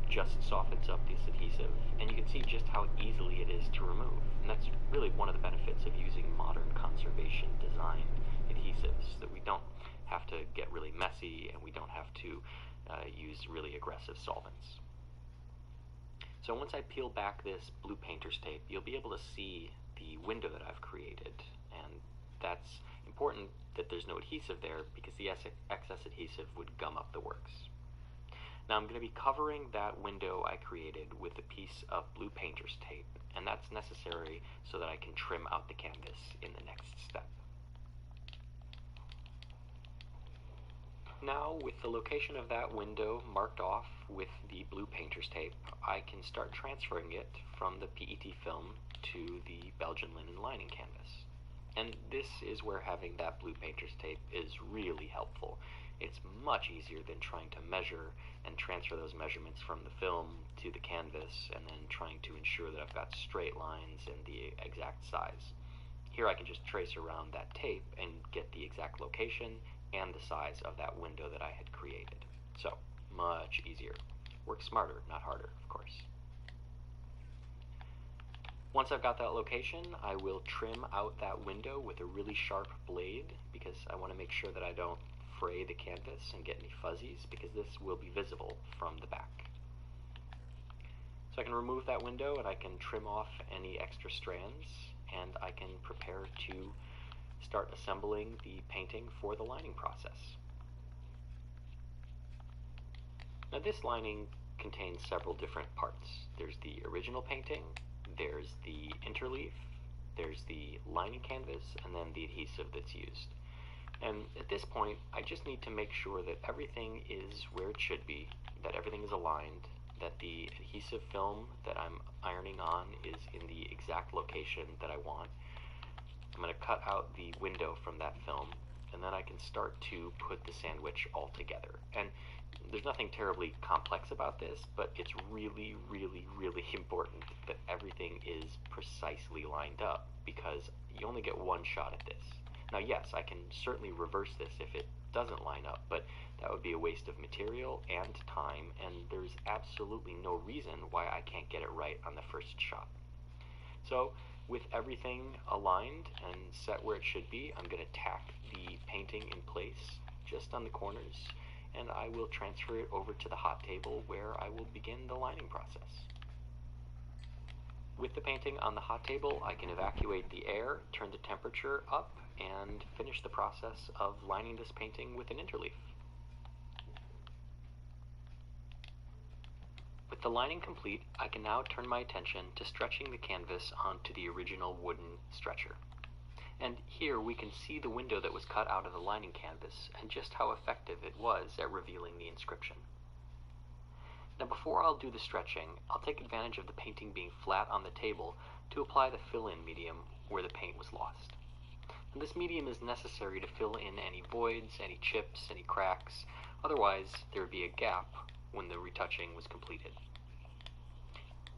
just softens up this adhesive. And you can see just how easily it is to remove. And that's really one of the benefits of using modern conservation design adhesives, that we don't have to get really messy and we don't have to use really aggressive solvents. So once I peel back this blue painter's tape, you'll be able to see the window that I've created, and that's important that there's no adhesive there because the excess adhesive would gum up the works. Now I'm going to be covering that window I created with a piece of blue painter's tape, and that's necessary so that I can trim out the canvas in the next step. Now, with the location of that window marked off with the blue painter's tape, I can start transferring it from the PET film to the Belgian linen lining canvas. And this is where having that blue painter's tape is really helpful. It's much easier than trying to measure and transfer those measurements from the film to the canvas and then trying to ensure that I've got straight lines and the exact size. Here I can just trace around that tape and get the exact location and the size of that window that I had created. So, much easier. Work smarter, not harder, of course. Once I've got that location, I will trim out that window with a really sharp blade because I want to make sure that I don't fray the canvas and get any fuzzies, because this will be visible from the back. So I can remove that window and I can trim off any extra strands, and I can prepare to start assembling the painting for the lining process. Now this lining contains several different parts. There's the original painting, there's the interleaf, there's the lining canvas, and then the adhesive that's used. And at this point, I just need to make sure that everything is where it should be, that everything is aligned, that the adhesive film that I'm ironing on is in the exact location that I want. I'm going to cut out the window from that film, and then I can start to put the sandwich all together. And there's nothing terribly complex about this, but it's really, really, really important that everything is precisely lined up, because you only get one shot at this. Now yes, I can certainly reverse this if it doesn't line up, but that would be a waste of material and time, and there's absolutely no reason why I can't get it right on the first shot. So with everything aligned and set where it should be, I'm going to tack the painting in place just on the corners, and I will transfer it over to the hot table where I will begin the lining process. With the painting on the hot table, I can evacuate the air, turn the temperature up, and finish the process of lining this painting with an interleaf. With the lining complete, I can now turn my attention to stretching the canvas onto the original wooden stretcher. And here we can see the window that was cut out of the lining canvas and just how effective it was at revealing the inscription. Now before I'll do the stretching, I'll take advantage of the painting being flat on the table to apply the fill-in medium where the paint was lost. And this medium is necessary to fill in any voids, any chips, any cracks. Otherwise, there would be a gap when the retouching was completed.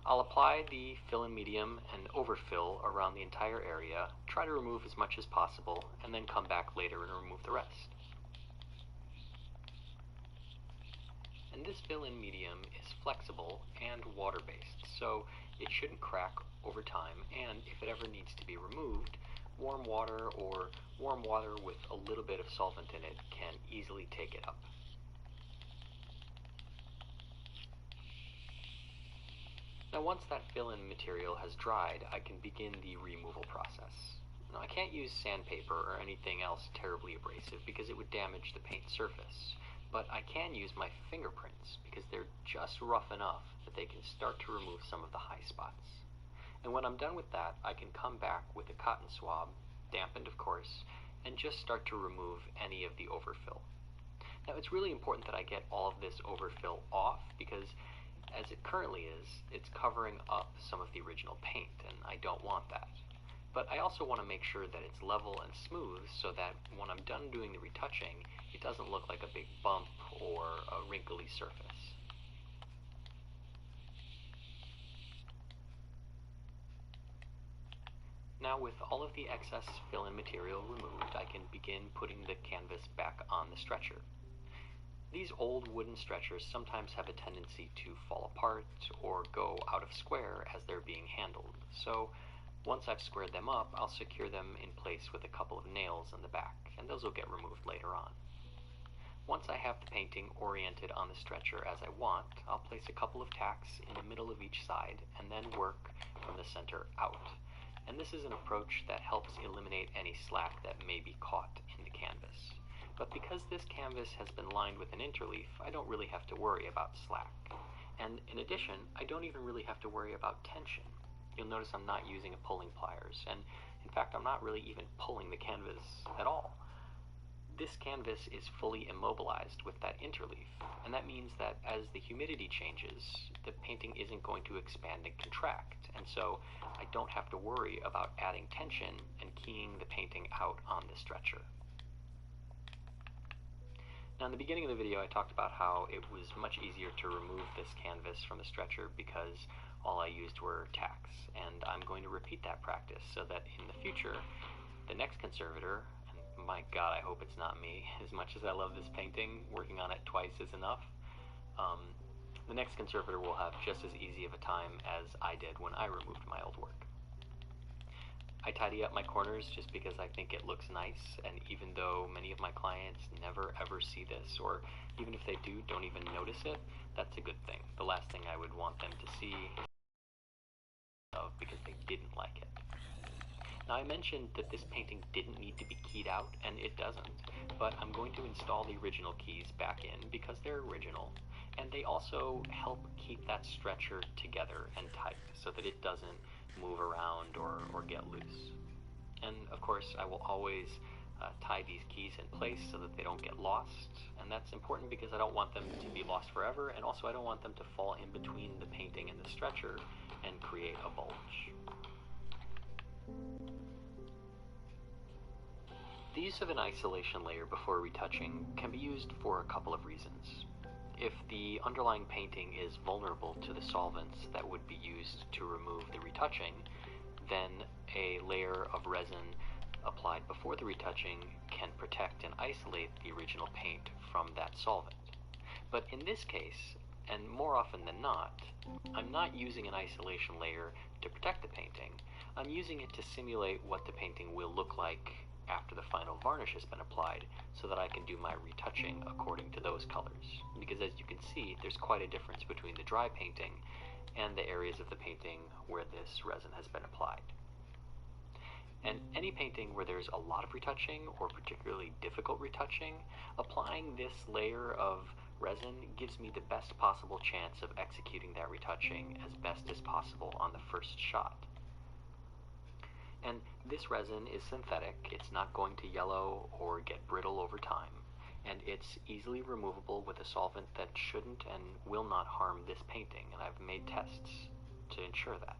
I'll apply the fill-in medium and overfill around the entire area, try to remove as much as possible, and then come back later and remove the rest. And this fill-in medium is flexible and water-based, so it shouldn't crack over time, and if it ever needs to be removed, warm water or warm water with a little bit of solvent in it can easily take it up. Now once that fill-in material has dried, I can begin the removal process. Now I can't use sandpaper or anything else terribly abrasive because it would damage the paint surface, but I can use my fingerprints because they're just rough enough that they can start to remove some of the high spots. And when I'm done with that, I can come back with a cotton swab, dampened of course, and just start to remove any of the overfill. Now it's really important that I get all of this overfill off because as it currently is, it's covering up some of the original paint, and I don't want that. But I also want to make sure that it's level and smooth so that when I'm done doing the retouching, it doesn't look like a big bump or a wrinkly surface. Now with all of the excess fill-in material removed, I can begin putting the canvas back on the stretcher. These old wooden stretchers sometimes have a tendency to fall apart or go out of square as they're being handled, so once I've squared them up, I'll secure them in place with a couple of nails in the back, and those will get removed later on. Once I have the painting oriented on the stretcher as I want, I'll place a couple of tacks in the middle of each side and then work from the center out. And this is an approach that helps eliminate any slack that may be caught in the canvas. But because this canvas has been lined with an interleaf, I don't really have to worry about slack. And in addition, I don't even really have to worry about tension. You'll notice I'm not using a pulling pliers, and in fact I'm not really even pulling the canvas at all. this canvas is fully immobilized with that interleaf, and that means that as the humidity changes, the painting isn't going to expand and contract, and so I don't have to worry about adding tension and keying the painting out on the stretcher. Now, in the beginning of the video, I talked about how it was much easier to remove this canvas from the stretcher because all I used were tacks, and I'm going to repeat that practice so that in the future, the next conservator, and my God, I hope it's not me, as much as I love this painting, working on it twice is enough, the next conservator will have just as easy of a time as I did when I removed my old work. I tidy up my corners just because I think it looks nice, and even though many of my clients never ever see this, or even if they do, don't even notice it, that's a good thing. The last thing I would want them to see because they didn't like it. Now, I mentioned that this painting didn't need to be keyed out, and it doesn't, but I'm going to install the original keys back in because they're original, and they also help keep that stretcher together and tight so that it doesn't move around or get loose. And of course, I will always tie these keys in place so that they don't get lost, and that's important because I don't want them to be lost forever, and also I don't want them to fall in between the painting and the stretcher and create a bulge. The use of an isolation layer before retouching can be used for a couple of reasons. If the underlying painting is vulnerable to the solvents that would be used to remove the retouching, then a layer of resin applied before the retouching can protect and isolate the original paint from that solvent. But in this case, and more often than not, I'm not using an isolation layer to protect the painting. I'm using it to simulate what the painting will look like after the final varnish has been applied, so that I can do my retouching according to those colors. Because as you can see, there's quite a difference between the dry painting and the areas of the painting where this resin has been applied. And any painting where there's a lot of retouching, or particularly difficult retouching, applying this layer of resin gives me the best possible chance of executing that retouching as best as possible on the first shot. And this resin is synthetic, it's not going to yellow or get brittle over time, and it's easily removable with a solvent that shouldn't and will not harm this painting, and I've made tests to ensure that.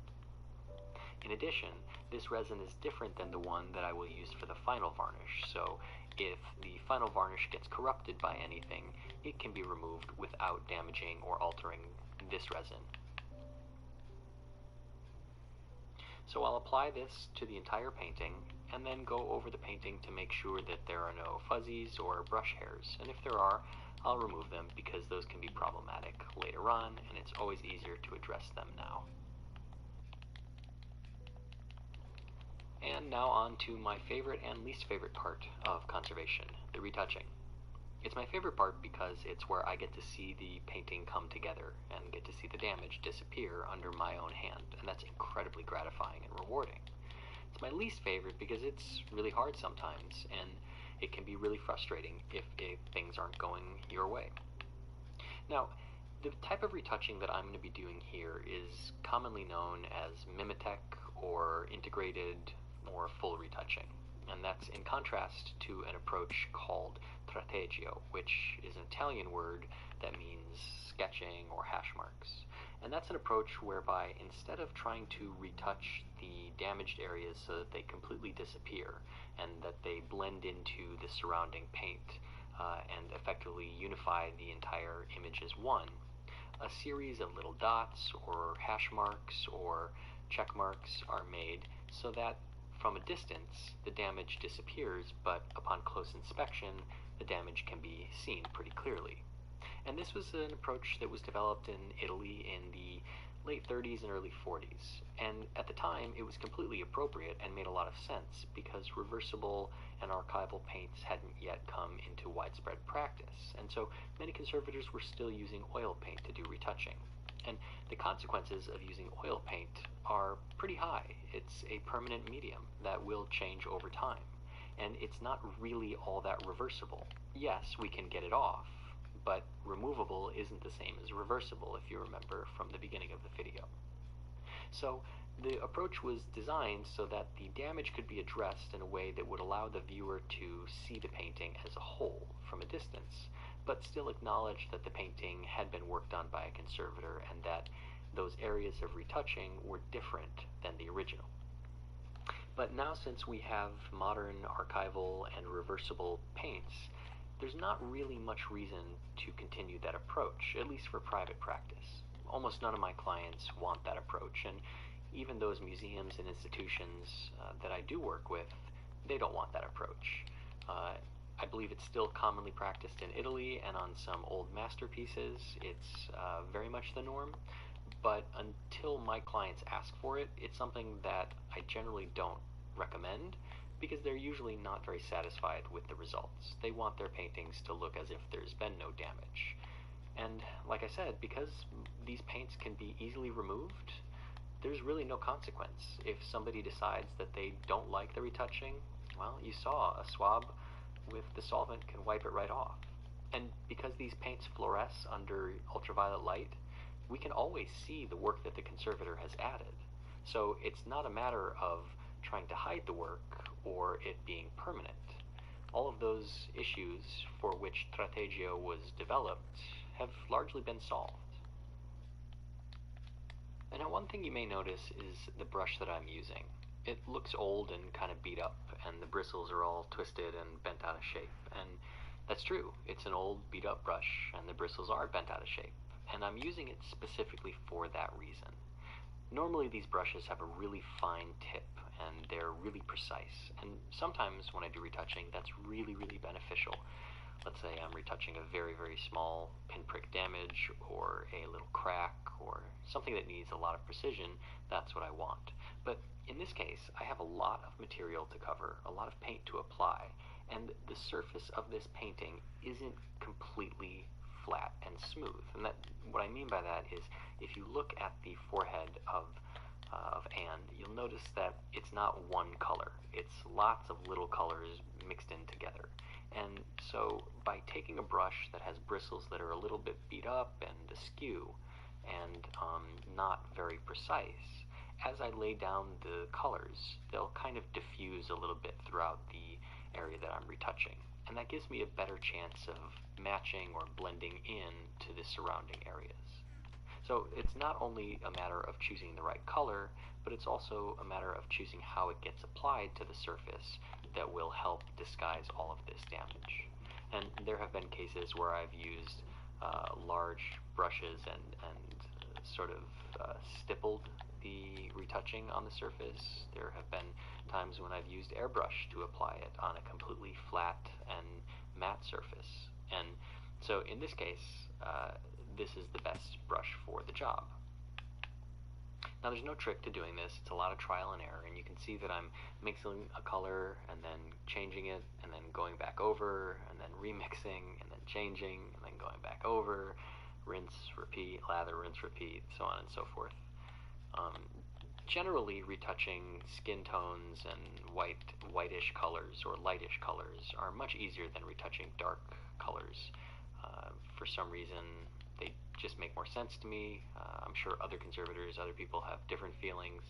In addition, this resin is different than the one that I will use for the final varnish, so if the final varnish gets corrupted by anything, it can be removed without damaging or altering this resin. So I'll apply this to the entire painting, and then go over the painting to make sure that there are no fuzzies or brush hairs, and if there are, I'll remove them because those can be problematic later on, and it's always easier to address them now. And now on to my favorite and least favorite part of conservation, the retouching. It's my favorite part because it's where I get to see the painting come together and get to see the damage disappear under my own hand, and that's incredibly gratifying and rewarding. It's my least favorite because it's really hard sometimes, and it can be really frustrating if things aren't going your way. Now, the type of retouching that I'm going to be doing here is commonly known as mimetic or integrated or full retouching, and that's in contrast to an approach called trateggio, which is an Italian word that means sketching or hash marks. And that's an approach whereby instead of trying to retouch the damaged areas so that they completely disappear and that they blend into the surrounding paint and effectively unify the entire image as one, a series of little dots or hash marks or check marks are made so that from a distance the damage disappears, but upon close inspection the damage can be seen pretty clearly. And this was an approach that was developed in Italy in the late 30s and early 40s. And at the time, it was completely appropriate and made a lot of sense because reversible and archival paints hadn't yet come into widespread practice. And so many conservators were still using oil paint to do retouching. And the consequences of using oil paint are pretty high. It's a permanent medium that will change over time. And it's not really all that reversible. Yes, we can get it off, but removable isn't the same as reversible, if you remember from the beginning of the video. So The approach was designed so that the damage could be addressed in a way that would allow the viewer to see the painting as a whole from a distance, but still acknowledge that the painting had been worked on by a conservator and that those areas of retouching were different than the original. But now, since we have modern archival and reversible paints, there's not really much reason to continue that approach, at least for private practice. Almost none of my clients want that approach, and even those museums and institutions that I do work with, they don't want that approach. I believe it's still commonly practiced in Italy, and on some old masterpieces, it's very much the norm. But until my clients ask for it, it's something that I generally don't recommend, because they're usually not very satisfied with the results. They want their paintings to look as if there's been no damage. And like I said, because these paints can be easily removed, there's really no consequence. If somebody decides that they don't like the retouching, well, you saw a swab with the solvent can wipe it right off. And because these paints fluoresce under ultraviolet light, we can always see the work that the conservator has added. So it's not a matter of trying to hide the work or it being permanent. All of those issues for which Strategio was developed have largely been solved. And now one thing you may notice is the brush that I'm using. It looks old and kind of beat up, and the bristles are all twisted and bent out of shape. And that's true. It's an old beat up brush, and the bristles are bent out of shape. And I'm using it specifically for that reason. Normally these brushes have a really fine tip, and they're really precise. And sometimes when I do retouching, that's really, really beneficial. Let's say I'm retouching a very, very small pinprick damage, or a little crack, or something that needs a lot of precision. That's what I want. But in this case, I have a lot of material to cover, a lot of paint to apply, and the surface of this painting isn't completely flat and smooth. And that, what I mean by that is, if you look at the forehead of Anne, you'll notice that it's not one color. It's lots of little colors mixed in together. And so by taking a brush that has bristles that are a little bit beat up and askew and not very precise, as I lay down the colors, they'll kind of diffuse a little bit throughout the area that I'm retouching. And that gives me a better chance of matching or blending in to the surrounding areas. So it's not only a matter of choosing the right color, but it's also a matter of choosing how it gets applied to the surface that will help disguise all of this damage. And there have been cases where I've used large brushes and sort of stippled the retouching on the surface. There have been times when I've used airbrush to apply it on a completely flat and matte surface. And so in this case, this is the best brush for the job. Now there's no trick to doing this. It's a lot of trial and error, and you can see that I'm mixing a color and then changing it and then going back over and then remixing and then changing and then going back over, rinse, repeat, lather, rinse, repeat, so on and so forth. Generally, retouching skin tones and whitish colors or lightish colors are much easier than retouching dark colors. For some reason, they just make more sense to me. I'm sure other conservators, other people have different feelings.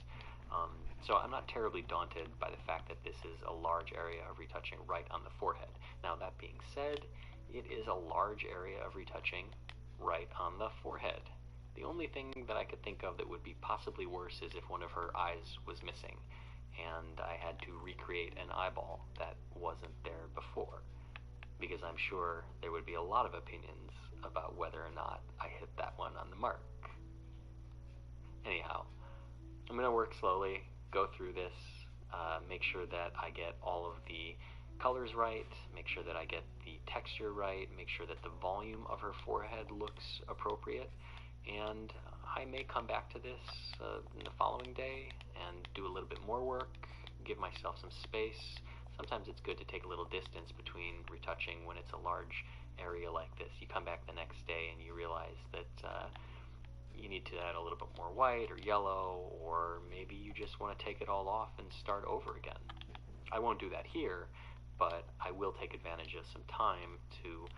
So I'm not terribly daunted by the fact that this is a large area of retouching right on the forehead. Now that being said, it is a large area of retouching right on the forehead. The only thing that I could think of that would be possibly worse is if one of her eyes was missing, and I had to recreate an eyeball that wasn't there before, because I'm sure there would be a lot of opinions about whether or not I hit that one on the mark. Anyhow, I'm going to work slowly, go through this, make sure that I get all of the colors right, make sure that I get the texture right, make sure that the volume of her forehead looks appropriate, and I may come back to this in the following day and do a little bit more work, give myself some space. Sometimes it's good to take a little distance between retouching when it's a large area like this. You come back the next day and you realize that you need to add a little bit more white or yellow, or maybe you just want to take it all off and start over again. I won't do that here, but I will take advantage of some time to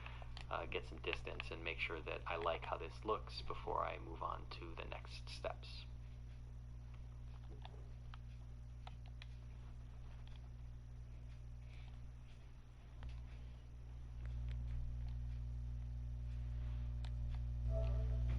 get some distance and make sure that I like how this looks before I move on to the next steps.